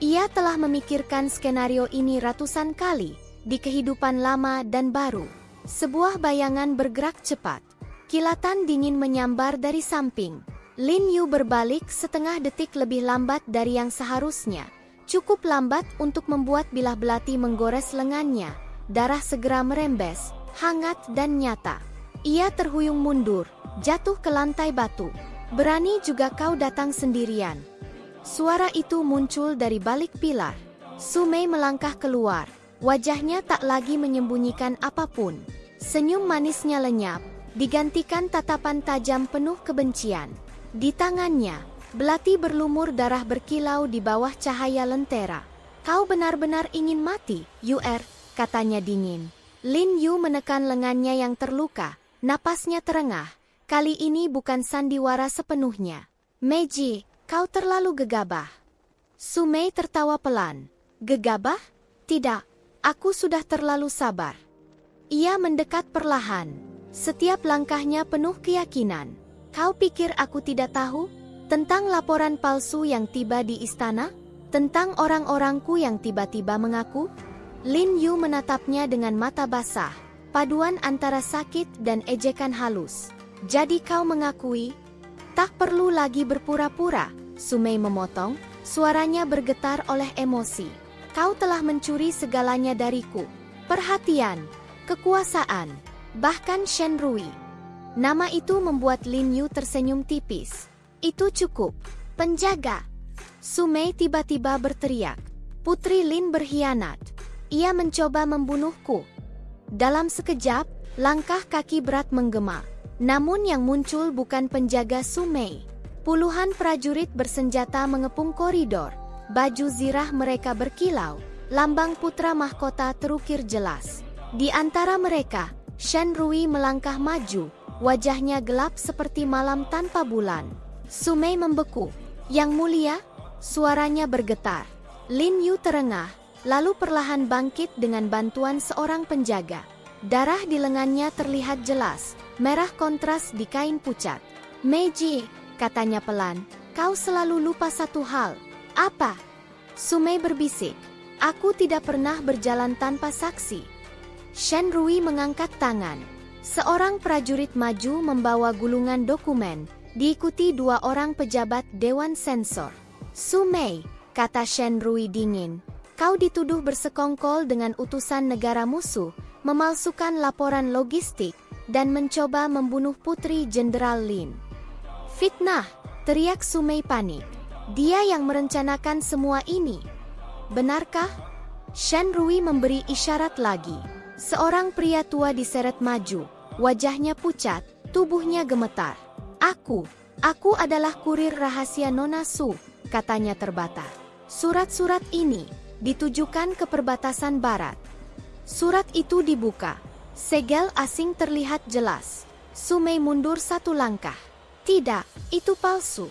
Ia telah memikirkan skenario ini ratusan kali, di kehidupan lama dan baru. Sebuah bayangan bergerak cepat. Kilatan dingin menyambar dari samping. Lin Yu berbalik setengah detik lebih lambat dari yang seharusnya. Cukup lambat untuk membuat bilah belati menggores lengannya. Darah segera merembes, hangat dan nyata. Ia terhuyung mundur, jatuh ke lantai batu. "Berani juga kau datang sendirian?" Suara itu muncul dari balik pilar. Su Mei melangkah keluar. Wajahnya tak lagi menyembunyikan apapun. Senyum manisnya lenyap, digantikan tatapan tajam penuh kebencian. Di tangannya, belati berlumur darah berkilau di bawah cahaya lentera. "Kau benar-benar ingin mati, Yuer," katanya dingin. Lin Yu menekan lengannya yang terluka, napasnya terengah. Kali ini bukan sandiwara sepenuhnya. "Meiji, kau terlalu gegabah." Su Mei tertawa pelan. "Gegabah? Tidak, aku sudah terlalu sabar." Ia mendekat perlahan. Setiap langkahnya penuh keyakinan. "Kau pikir aku tidak tahu? Tentang laporan palsu yang tiba di istana? Tentang orang-orangku yang tiba-tiba mengaku?" Lin Yu menatapnya dengan mata basah, paduan antara sakit dan ejekan halus. "Jadi kau mengakui?" "Tak perlu lagi berpura-pura," Su Mei memotong, suaranya bergetar oleh emosi. "Kau telah mencuri segalanya dariku. Perhatian, kekuasaan, bahkan Shen Rui." Nama itu membuat Lin Yu tersenyum tipis. "Itu cukup. Penjaga!" Su Mei tiba-tiba berteriak. "Putri Lin berkhianat. Ia mencoba membunuhku." Dalam sekejap, langkah kaki berat menggema. Namun yang muncul bukan penjaga Su Mei. Puluhan prajurit bersenjata mengepung koridor. Baju zirah mereka berkilau, lambang putra mahkota terukir jelas. Di antara mereka, Shen Rui melangkah maju, wajahnya gelap seperti malam tanpa bulan. Su Mei membeku. "Yang mulia?" Suaranya bergetar. Lin Yu terengah, lalu perlahan bangkit dengan bantuan seorang penjaga. Darah di lengannya terlihat jelas, merah kontras di kain pucat. "Meiji," katanya pelan, "kau selalu lupa satu hal." "Apa?" Su Mei berbisik. Aku tidak pernah berjalan tanpa saksi. Shen Rui mengangkat tangan. Seorang prajurit maju membawa gulungan dokumen, diikuti 2 orang pejabat Dewan Sensor. Su Mei, kata Shen Rui dingin, kau dituduh bersekongkol dengan utusan negara musuh, memalsukan laporan logistik, dan mencoba membunuh Putri Jenderal Lin. Fitnah, teriak Su Mei panik. Dia yang merencanakan semua ini. Benarkah? Shen Rui memberi isyarat lagi. Seorang pria tua diseret maju, wajahnya pucat, tubuhnya gemetar. Aku adalah kurir rahasia Nona Su, katanya terbata. Surat-surat ini ditujukan ke perbatasan barat. Surat itu dibuka. Segel asing terlihat jelas. Su Mei mundur 1 langkah. Tidak, itu palsu.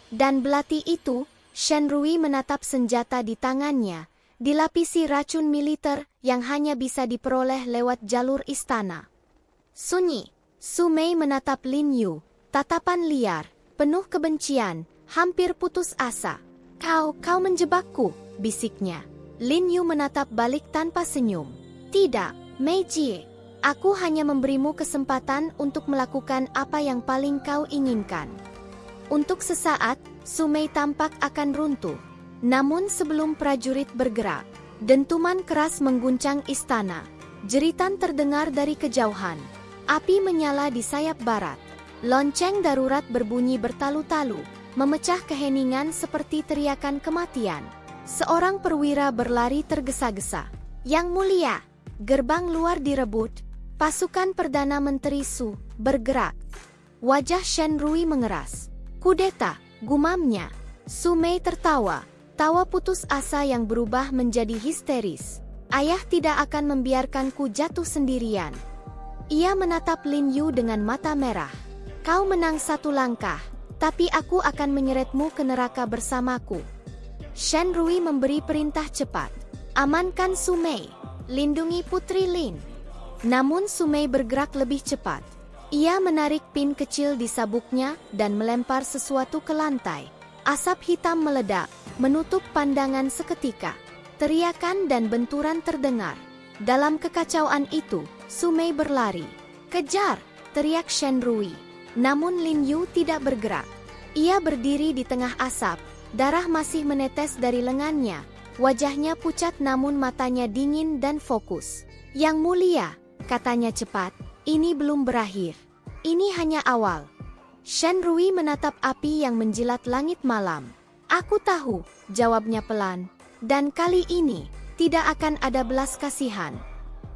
Dan belati itu, Shen Rui menatap senjata di tangannya, dilapisi racun militer yang hanya bisa diperoleh lewat jalur istana. Sunyi, Su Mei menatap Lin Yu, tatapan liar, penuh kebencian, hampir putus asa. Kau menjebakku, bisiknya. Lin Yu menatap balik tanpa senyum. Tidak, Mei Jie. Aku hanya memberimu kesempatan untuk melakukan apa yang paling kau inginkan. Untuk sesaat, Su Mei tampak akan runtuh. Namun sebelum prajurit bergerak, dentuman keras mengguncang istana. Jeritan terdengar dari kejauhan. Api menyala di sayap barat. Lonceng darurat berbunyi bertalu-talu, memecah keheningan seperti teriakan kematian. Seorang perwira berlari tergesa-gesa. Yang mulia, gerbang luar direbut. Pasukan Perdana Menteri Su bergerak. Wajah Shen Rui mengeras. Kudeta, gumamnya. Su Mei tertawa. Tawa putus asa yang berubah menjadi histeris. Ayah tidak akan membiarkanku jatuh sendirian. Ia menatap Lin Yu dengan mata merah. Kau menang 1 langkah, tapi aku akan menyeretmu ke neraka bersamaku. Shen Rui memberi perintah cepat. Amankan Su Mei, lindungi Putri Lin. Namun Su Mei bergerak lebih cepat. Ia menarik pin kecil di sabuknya dan melempar sesuatu ke lantai. Asap hitam meledak, menutup pandangan seketika. Teriakan dan benturan terdengar. Dalam kekacauan itu, Su Mei berlari. Kejar, teriak Shen Rui. Namun Lin Yu tidak bergerak. Ia berdiri di tengah asap, darah masih menetes dari lengannya. Wajahnya pucat namun matanya dingin dan fokus. Yang mulia, katanya cepat, ini belum berakhir. Ini hanya awal. Shen Rui menatap api yang menjilat langit malam. Aku tahu, jawabnya pelan. Dan kali ini, tidak akan ada belas kasihan.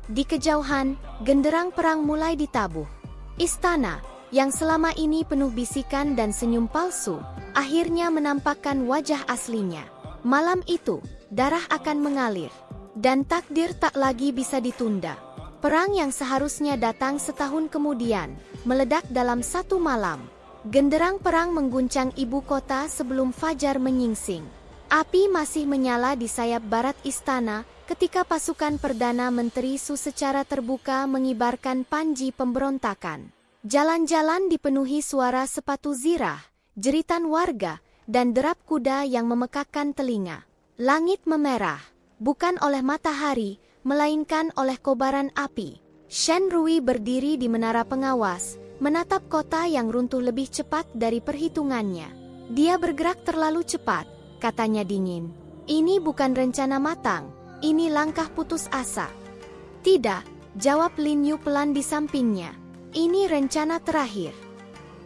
Di kejauhan, genderang perang mulai ditabuh. Istana, yang selama ini penuh bisikan dan senyum palsu, akhirnya menampakkan wajah aslinya. Malam itu, darah akan mengalir. Dan takdir tak lagi bisa ditunda. Perang yang seharusnya datang setahun kemudian, meledak dalam 1 malam. Genderang perang mengguncang ibu kota sebelum fajar menyingsing. Api masih menyala di sayap barat istana ketika pasukan Perdana Menteri Su secara terbuka mengibarkan panji pemberontakan. Jalan-jalan dipenuhi suara sepatu zirah, jeritan warga, dan derap kuda yang memekakkan telinga. Langit memerah, bukan oleh matahari, melainkan oleh kobaran api. Shen Rui berdiri di menara pengawas, menatap kota yang runtuh lebih cepat dari perhitungannya. Dia bergerak terlalu cepat, katanya dingin. Ini bukan rencana matang, ini langkah putus asa. Tidak, jawab Lin Yu pelan di sampingnya. Ini rencana terakhir.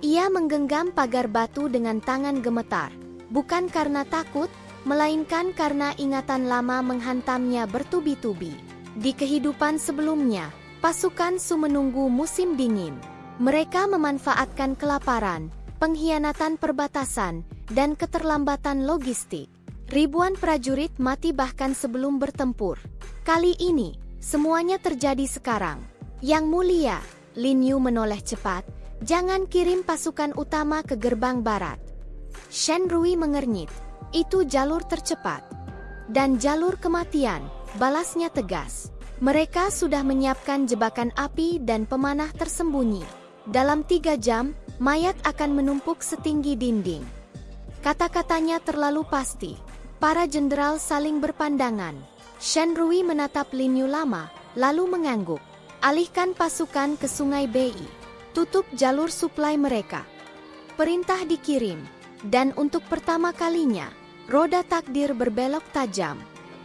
Ia menggenggam pagar batu dengan tangan gemetar, bukan karena takut, melainkan karena ingatan lama menghantamnya bertubi-tubi. Di kehidupan sebelumnya, pasukan Su menunggu musim dingin. Mereka memanfaatkan kelaparan, pengkhianatan perbatasan, dan keterlambatan logistik. Ribuan prajurit mati bahkan sebelum bertempur. Kali ini, semuanya terjadi sekarang. Yang mulia, Lin Yu menoleh cepat, jangan kirim pasukan utama ke gerbang barat. Shen Rui mengernyit, itu jalur tercepat. Dan jalur kematian, balasnya tegas. Mereka sudah menyiapkan jebakan api dan pemanah tersembunyi. Dalam 3 jam, mayat akan menumpuk setinggi dinding. Kata-katanya terlalu pasti. Para jenderal saling berpandangan. Shen Rui menatap Lin Yu lama, lalu mengangguk. Alihkan pasukan ke Sungai Bei. Tutup jalur suplai mereka. Perintah dikirim. Dan untuk pertama kalinya, roda takdir berbelok tajam.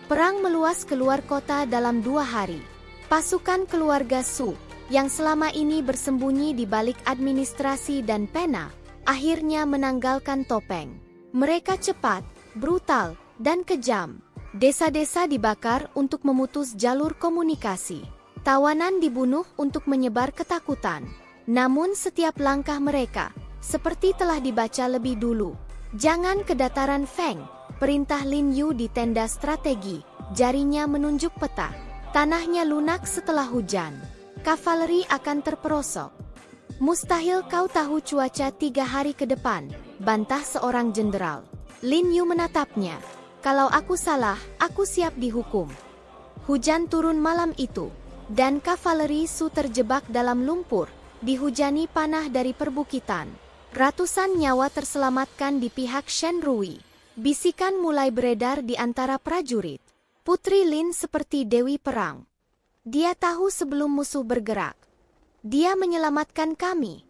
Perang meluas keluar kota dalam 2 hari. Pasukan keluarga Su, yang selama ini bersembunyi di balik administrasi dan pena, akhirnya menanggalkan topeng. Mereka cepat, brutal, dan kejam. Desa-desa dibakar untuk memutus jalur komunikasi. Tawanan dibunuh untuk menyebar ketakutan. Namun setiap langkah mereka, seperti telah dibaca lebih dulu. Jangan ke dataran Feng, perintah Lin Yu di tenda strategi. Jarinya menunjuk peta. Tanahnya lunak setelah hujan. Kavaleri akan terperosok. Mustahil kau tahu cuaca 3 hari ke depan, bantah seorang jenderal. Lin Yu menatapnya. Kalau aku salah, aku siap dihukum. Hujan turun malam itu, dan kavaleri Su terjebak dalam lumpur, dihujani panah dari perbukitan. Ratusan nyawa terselamatkan di pihak Shen Rui. Bisikan mulai beredar di antara prajurit. Putri Lin seperti dewi perang. Dia tahu sebelum musuh bergerak. Dia menyelamatkan kami.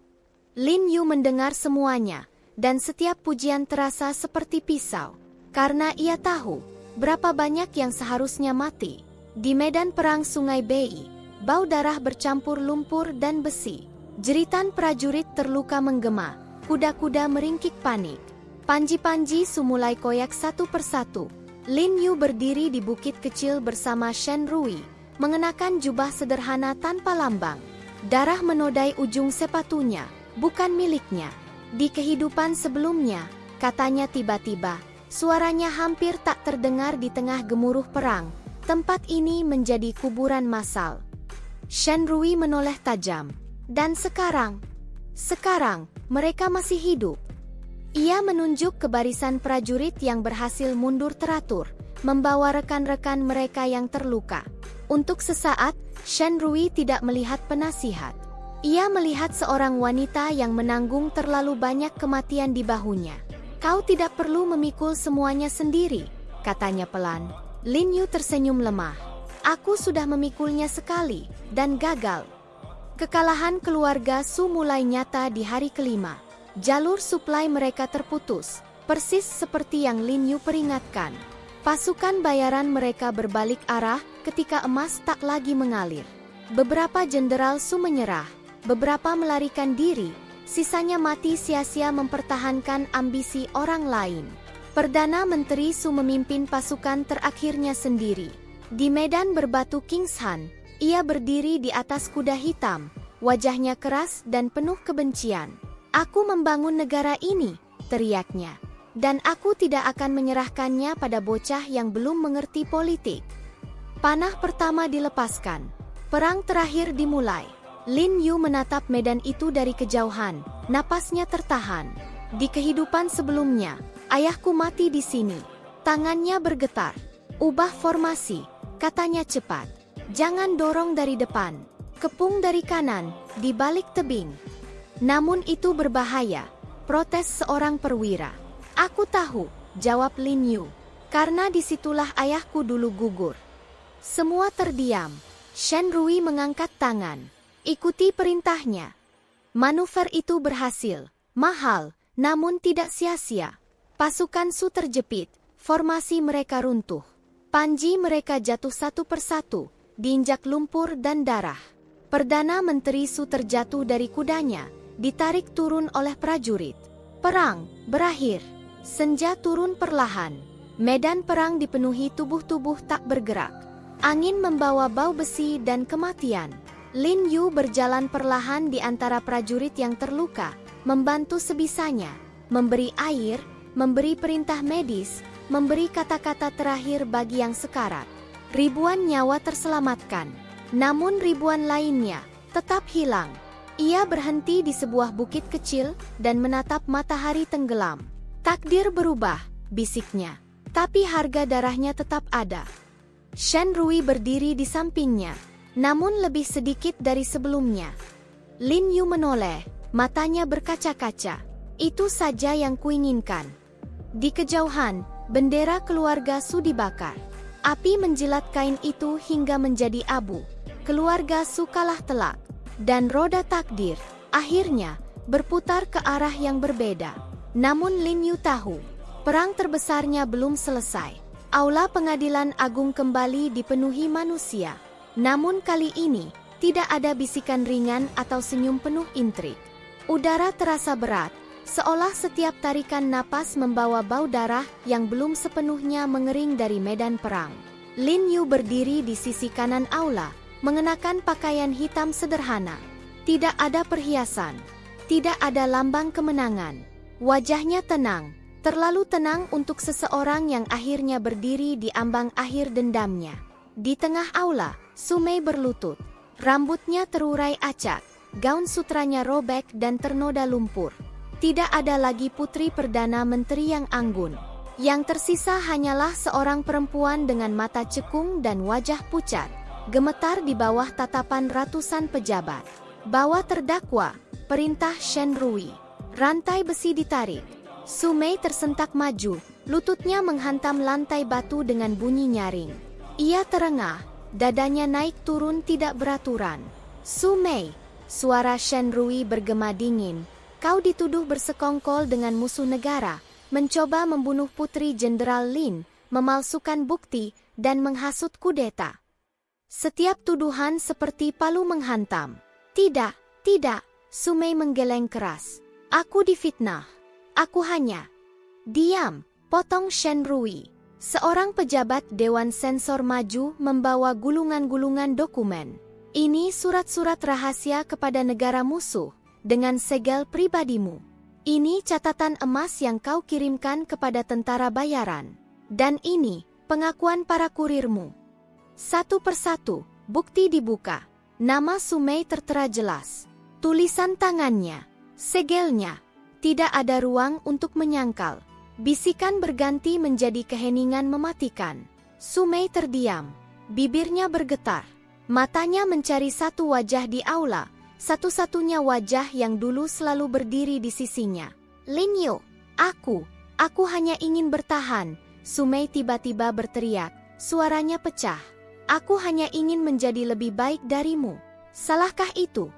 Lin Yu mendengar semuanya, dan setiap pujian terasa seperti pisau. Karena ia tahu berapa banyak yang seharusnya mati. Di medan perang Sungai Bei, bau darah bercampur lumpur dan besi. Jeritan prajurit terluka menggema, kuda-kuda meringkik panik. Panji-panji Su mulai koyak satu persatu. Lin Yu berdiri di bukit kecil bersama Shen Rui, mengenakan jubah sederhana tanpa lambang. Darah menodai ujung sepatunya, bukan miliknya. Di kehidupan sebelumnya, katanya tiba-tiba, suaranya hampir tak terdengar di tengah gemuruh perang. Tempat ini menjadi kuburan massal. Shen Rui menoleh tajam. Dan sekarang mereka masih hidup. Ia menunjuk ke barisan prajurit yang berhasil mundur teratur, membawa rekan-rekan mereka yang terluka. Untuk sesaat, Shen Rui tidak melihat penasihat. Ia melihat seorang wanita yang menanggung terlalu banyak kematian di bahunya. Kau tidak perlu memikul semuanya sendiri, katanya pelan. Lin Yu tersenyum lemah. Aku sudah memikulnya sekali, dan gagal. Kekalahan keluarga Su mulai nyata di hari kelima. Jalur suplai mereka terputus, persis seperti yang Lin Yu peringatkan. Pasukan bayaran mereka berbalik arah ketika emas tak lagi mengalir. Beberapa jenderal Su menyerah, beberapa melarikan diri, sisanya mati sia-sia mempertahankan ambisi orang lain. Perdana Menteri Su memimpin pasukan terakhirnya sendiri. Di medan berbatu Kingshan, ia berdiri di atas kuda hitam, wajahnya keras dan penuh kebencian. Aku membangun negara ini, teriaknya. Dan aku tidak akan menyerahkannya pada bocah yang belum mengerti politik. Panah pertama dilepaskan. Perang terakhir dimulai. Lin Yu menatap medan itu dari kejauhan, napasnya tertahan. Di kehidupan sebelumnya, ayahku mati di sini. Tangannya bergetar. Ubah formasi, katanya cepat. Jangan dorong dari depan. Kepung dari kanan, di balik tebing. Namun itu berbahaya, protes seorang perwira. Aku tahu, jawab Lin Yu. Karena disitulah ayahku dulu gugur. Semua terdiam. Shen Rui mengangkat tangan. Ikuti perintahnya. Manuver itu berhasil. Mahal, namun tidak sia-sia. Pasukan Su terjepit. Formasi mereka runtuh. Panji mereka jatuh satu persatu, diinjak lumpur dan darah. Perdana Menteri Su terjatuh dari kudanya, ditarik turun oleh prajurit. Perang berakhir. Senja turun perlahan. Medan perang dipenuhi tubuh-tubuh tak bergerak. Angin membawa bau besi dan kematian. Lin Yu berjalan perlahan di antara prajurit yang terluka, membantu sebisanya, memberi air, memberi perintah medis, memberi kata-kata terakhir bagi yang sekarat. Ribuan nyawa terselamatkan, namun ribuan lainnya tetap hilang. Ia berhenti di sebuah bukit kecil dan menatap matahari tenggelam. Takdir berubah, bisiknya, tapi harga darahnya tetap ada. Shen Rui berdiri di sampingnya, namun lebih sedikit dari sebelumnya. Lin Yu menoleh, matanya berkaca-kaca. Itu saja yang kuinginkan. Di kejauhan, bendera keluarga Su dibakar. Api menjilat kain itu hingga menjadi abu. Keluarga Su kalah telak. Dan roda takdir, akhirnya, berputar ke arah yang berbeda. Namun Lin Yu tahu, perang terbesarnya belum selesai. Aula Pengadilan Agung kembali dipenuhi manusia. Namun kali ini, tidak ada bisikan ringan atau senyum penuh intrik. Udara terasa berat, seolah setiap tarikan napas membawa bau darah yang belum sepenuhnya mengering dari medan perang. Lin Yu berdiri di sisi kanan aula, mengenakan pakaian hitam sederhana. Tidak ada perhiasan, tidak ada lambang kemenangan. Wajahnya tenang, terlalu tenang untuk seseorang yang akhirnya berdiri di ambang akhir dendamnya. Di tengah aula, Su Mei berlutut. Rambutnya terurai acak, gaun sutranya robek dan ternoda lumpur. Tidak ada lagi putri Perdana Menteri yang anggun. Yang tersisa hanyalah seorang perempuan dengan mata cekung dan wajah pucat, gemetar di bawah tatapan ratusan pejabat. Bawa terdakwa, perintah Shen Rui. Rantai besi ditarik. Su Mei tersentak maju, lututnya menghantam lantai batu dengan bunyi nyaring. Ia terengah, dadanya naik turun tidak beraturan. Su Mei, suara Shen Rui bergema dingin. Kau dituduh bersekongkol dengan musuh negara, mencoba membunuh Putri Jenderal Lin, memalsukan bukti, dan menghasut kudeta. Setiap tuduhan seperti palu menghantam. Tidak, tidak, Su Mei menggeleng keras. Aku difitnah. Aku hanya... Diam, potong Shen Rui. Seorang pejabat Dewan Sensor maju membawa gulungan-gulungan dokumen. Ini surat-surat rahasia kepada negara musuh, dengan segel pribadimu. Ini catatan emas yang kau kirimkan kepada tentara bayaran. Dan ini, pengakuan para kurirmu. Satu persatu, bukti dibuka. Nama Su Mei tertera jelas. Tulisan tangannya, segelnya. Tidak ada ruang untuk menyangkal. Bisikan berganti menjadi keheningan mematikan. Su Mei terdiam. Bibirnya bergetar. Matanya mencari satu wajah di aula. Satu-satunya wajah yang dulu selalu berdiri di sisinya. Lin Yu, aku hanya ingin bertahan. Su Mei tiba-tiba berteriak, suaranya pecah. Aku hanya ingin menjadi lebih baik darimu. Salahkah itu?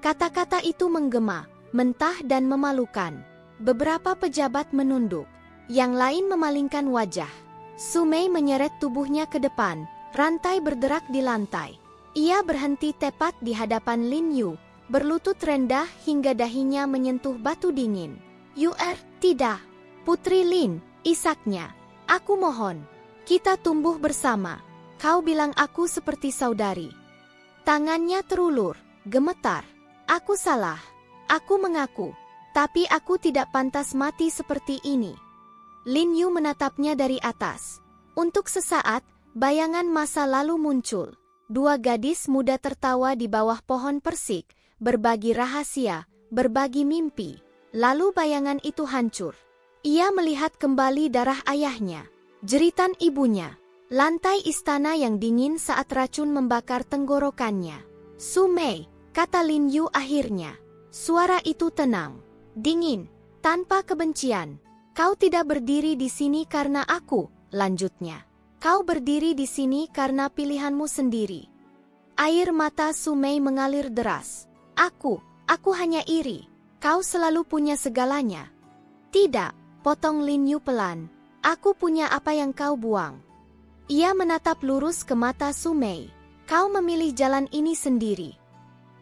Kata-kata itu menggema, mentah dan memalukan. Beberapa pejabat menunduk. Yang lain memalingkan wajah. Su Mei menyeret tubuhnya ke depan, rantai berderak di lantai. Ia berhenti tepat di hadapan Lin Yu, berlutut rendah hingga dahinya menyentuh batu dingin. Tidak. Putri Lin, isaknya. Aku mohon. Kita tumbuh bersama. Kau bilang aku seperti saudari. Tangannya terulur, gemetar. Aku salah. Aku mengaku. Tapi aku tidak pantas mati seperti ini. Lin Yu menatapnya dari atas. Untuk sesaat, bayangan masa lalu muncul. Dua gadis muda tertawa di bawah pohon persik, berbagi rahasia, berbagi mimpi. Lalu bayangan itu hancur. Ia melihat kembali darah ayahnya, jeritan ibunya, lantai istana yang dingin saat racun membakar tenggorokannya. Su Mei, kata Lin Yu akhirnya. Suara itu tenang, dingin, tanpa kebencian. Kau tidak berdiri di sini karena aku, lanjutnya. Kau berdiri di sini karena pilihanmu sendiri. Air mata Su Mei mengalir deras. Aku hanya iri. Kau selalu punya segalanya. Tidak, potong Lin Yu pelan. Aku punya apa yang kau buang. Ia menatap lurus ke mata Su Mei. Kau memilih jalan ini sendiri.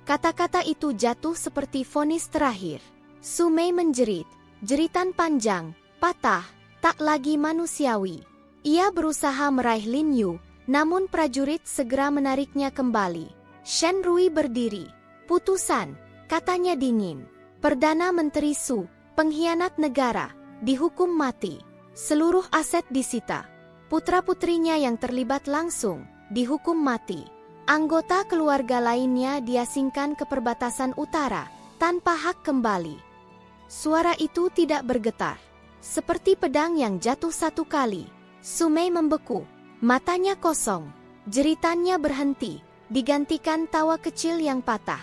Kata-kata itu jatuh seperti vonis terakhir. Su Mei menjerit, jeritan panjang, patah, tak lagi manusiawi. Ia berusaha meraih Lin Yu, namun prajurit segera menariknya kembali. Shen Rui berdiri. Putusan, katanya dingin. Perdana Menteri Su, pengkhianat negara, dihukum mati. Seluruh aset disita. Putra-putrinya yang terlibat langsung, dihukum mati. Anggota keluarga lainnya diasingkan ke perbatasan utara, tanpa hak kembali. Suara itu tidak bergetar. Seperti pedang yang jatuh satu kali. Su Mei membeku, matanya kosong, jeritannya berhenti, digantikan tawa kecil yang patah.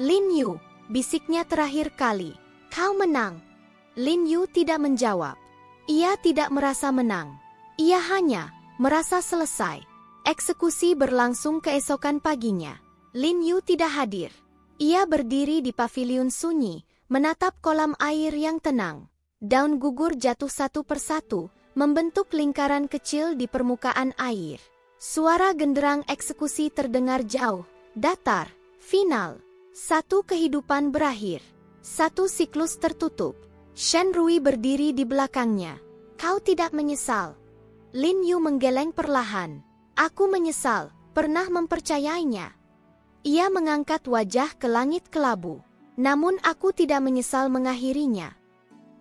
Lin Yu, bisiknya terakhir kali, kau menang. Lin Yu tidak menjawab. Ia tidak merasa menang. Ia hanya merasa selesai. Eksekusi berlangsung keesokan paginya. Lin Yu tidak hadir. Ia berdiri di paviliun sunyi, menatap kolam air yang tenang. Daun gugur jatuh satu persatu, membentuk lingkaran kecil di permukaan air. Suara genderang eksekusi terdengar jauh, datar, final. Satu kehidupan berakhir. Satu siklus tertutup. Shen Rui berdiri di belakangnya. Kau tidak menyesal? Lin Yu menggeleng perlahan. Aku menyesal, pernah mempercayainya. Ia mengangkat wajah ke langit kelabu. Namun aku tidak menyesal mengakhirinya.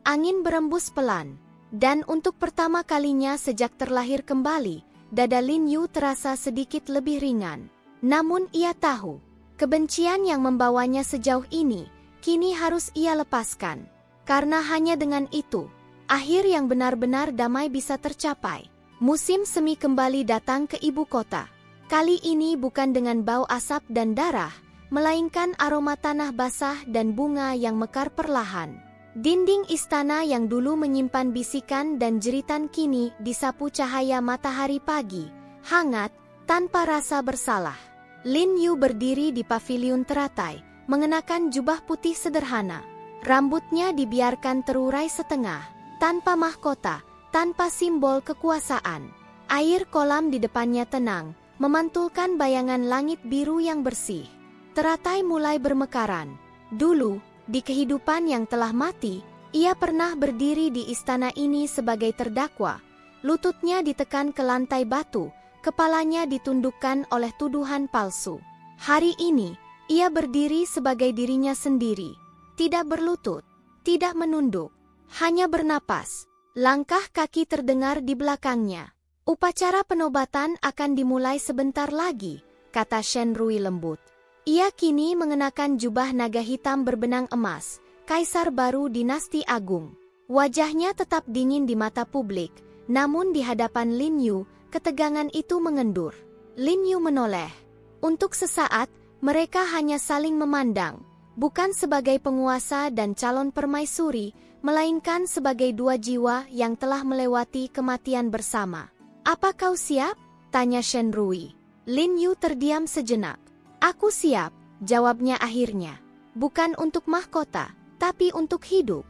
Angin berembus pelan. Dan untuk pertama kalinya sejak terlahir kembali, dada Lin Yu terasa sedikit lebih ringan. Namun ia tahu, kebencian yang membawanya sejauh ini, kini harus ia lepaskan. Karena hanya dengan itu, akhir yang benar-benar damai bisa tercapai. Musim semi kembali datang ke ibu kota. Kali ini bukan dengan bau asap dan darah, melainkan aroma tanah basah dan bunga yang mekar perlahan. Dinding istana yang dulu menyimpan bisikan dan jeritan kini disapu cahaya matahari pagi, hangat, tanpa rasa bersalah. Lin Yu berdiri di paviliun teratai, mengenakan jubah putih sederhana. Rambutnya dibiarkan terurai setengah, tanpa mahkota, tanpa simbol kekuasaan. Air kolam di depannya tenang, memantulkan bayangan langit biru yang bersih. Teratai mulai bermekaran. Dulu, di kehidupan yang telah mati, ia pernah berdiri di istana ini sebagai terdakwa. Lututnya ditekan ke lantai batu, kepalanya ditundukkan oleh tuduhan palsu. Hari ini, ia berdiri sebagai dirinya sendiri. Tidak berlutut, tidak menunduk, hanya bernapas. Langkah kaki terdengar di belakangnya. Upacara penobatan akan dimulai sebentar lagi, kata Shen Rui lembut. Ia kini mengenakan jubah naga hitam berbenang emas, kaisar baru dinasti Agung. Wajahnya tetap dingin di mata publik, namun di hadapan Lin Yu, ketegangan itu mengendur. Lin Yu menoleh. Untuk sesaat, mereka hanya saling memandang, bukan sebagai penguasa dan calon permaisuri, melainkan sebagai dua jiwa yang telah melewati kematian bersama. Apa kau siap? Tanya Shen Rui. Lin Yu terdiam sejenak. Aku siap, jawabnya akhirnya. Bukan untuk mahkota, tapi untuk hidup.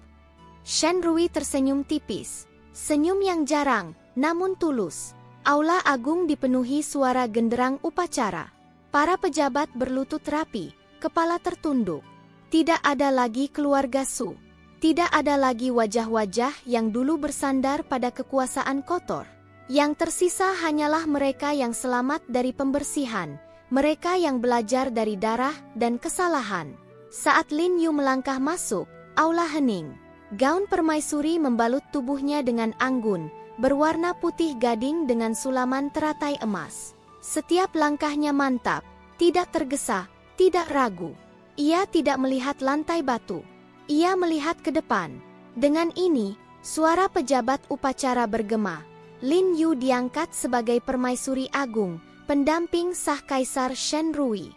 Shen Rui tersenyum tipis. Senyum yang jarang, namun tulus. Aula agung dipenuhi suara genderang upacara. Para pejabat berlutut rapi, kepala tertunduk. Tidak ada lagi keluarga Su. Tidak ada lagi wajah-wajah yang dulu bersandar pada kekuasaan kotor. Yang tersisa hanyalah mereka yang selamat dari pembersihan, mereka yang belajar dari darah dan kesalahan. Saat Lin Yu melangkah masuk, aula hening. Gaun permaisuri membalut tubuhnya dengan anggun, berwarna putih gading dengan sulaman teratai emas. Setiap langkahnya mantap, tidak tergesa, tidak ragu. Ia tidak melihat lantai batu. Ia melihat ke depan. Dengan ini, suara pejabat upacara bergema. Lin Yu diangkat sebagai permaisuri agung, pendamping sah Kaisar Shen Rui.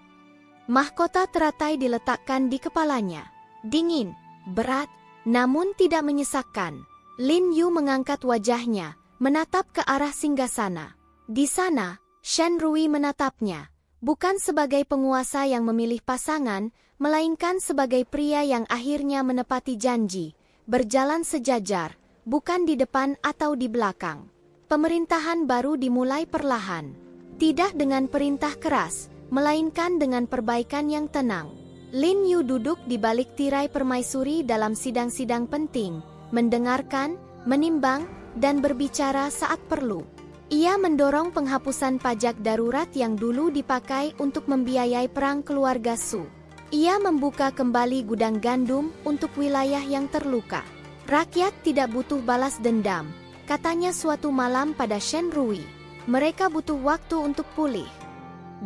Mahkota teratai diletakkan di kepalanya. Dingin, berat, namun tidak menyesakkan. Lin Yu mengangkat wajahnya, menatap ke arah singgasana. Di sana, Shen Rui menatapnya, bukan sebagai penguasa yang memilih pasangan, melainkan sebagai pria yang akhirnya menepati janji, berjalan sejajar, bukan di depan atau di belakang. Pemerintahan baru dimulai perlahan, tidak dengan perintah keras, melainkan dengan perbaikan yang tenang. Lin Yu duduk di balik tirai permaisuri dalam sidang-sidang penting, mendengarkan, menimbang, dan berbicara saat perlu. Ia mendorong penghapusan pajak darurat yang dulu dipakai untuk membiayai perang keluarga Su. Ia membuka kembali gudang gandum untuk wilayah yang terluka. Rakyat tidak butuh balas dendam, katanya suatu malam pada Shen Rui. Mereka butuh waktu untuk pulih.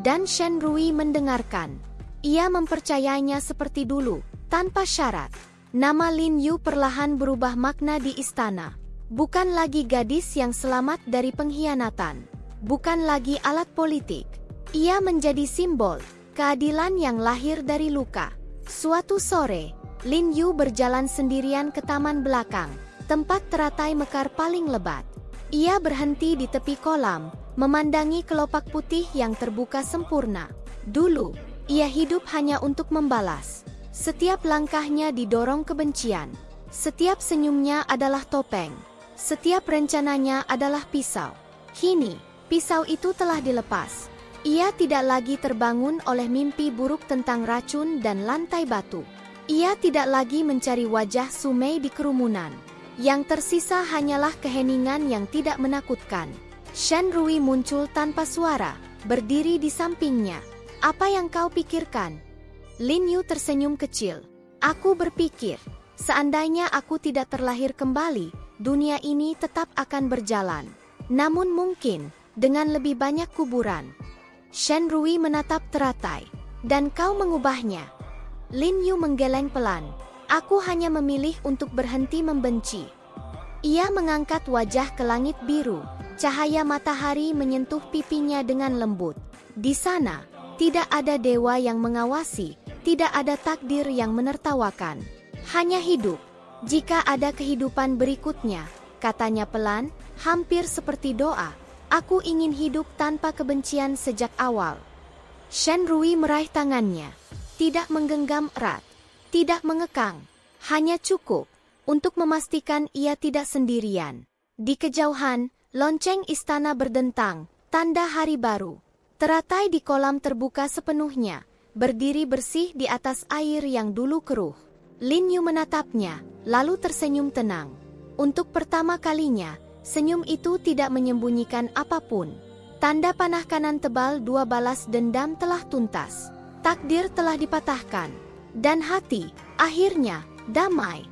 Dan Shen Rui mendengarkan. Ia mempercayainya seperti dulu, tanpa syarat. Nama Lin Yu perlahan berubah makna di istana. Bukan lagi gadis yang selamat dari pengkhianatan. Bukan lagi alat politik. Ia menjadi simbol keadilan yang lahir dari luka. Suatu sore, Lin Yu berjalan sendirian ke taman belakang, tempat teratai mekar paling lebat. Ia berhenti di tepi kolam, memandangi kelopak putih yang terbuka sempurna. Dulu, ia hidup hanya untuk membalas. Setiap langkahnya didorong kebencian. Setiap senyumnya adalah topeng. Setiap rencananya adalah pisau. Kini, pisau itu telah dilepas. Ia tidak lagi terbangun oleh mimpi buruk tentang racun dan lantai batu. Ia tidak lagi mencari wajah Sumei di kerumunan. Yang tersisa hanyalah keheningan yang tidak menakutkan. Shen Rui muncul tanpa suara, berdiri di sampingnya. Apa yang kau pikirkan? Lin Yu tersenyum kecil. Aku berpikir, seandainya aku tidak terlahir kembali, dunia ini tetap akan berjalan. Namun mungkin, dengan lebih banyak kuburan. Shen Rui menatap teratai. Dan kau mengubahnya. Lin Yu menggeleng pelan. Aku hanya memilih untuk berhenti membenci. Ia mengangkat wajah ke langit biru. Cahaya matahari menyentuh pipinya dengan lembut. Di sana, tidak ada dewa yang mengawasi, tidak ada takdir yang menertawakan. Hanya hidup. Jika ada kehidupan berikutnya, katanya pelan, hampir seperti doa. Aku ingin hidup tanpa kebencian sejak awal. Shen Rui meraih tangannya. Tidak menggenggam erat. Tidak mengekang. Hanya cukup untuk memastikan ia tidak sendirian. Di kejauhan, lonceng istana berdentang, tanda hari baru. Teratai di kolam terbuka sepenuhnya, berdiri bersih di atas air yang dulu keruh. Lin Yu menatapnya, lalu tersenyum tenang. Untuk pertama kalinya, senyum itu tidak menyembunyikan apapun. Tanda panah kanan tebal 2 balas dendam telah tuntas. Takdir telah dipatahkan. Dan hati, akhirnya, damai.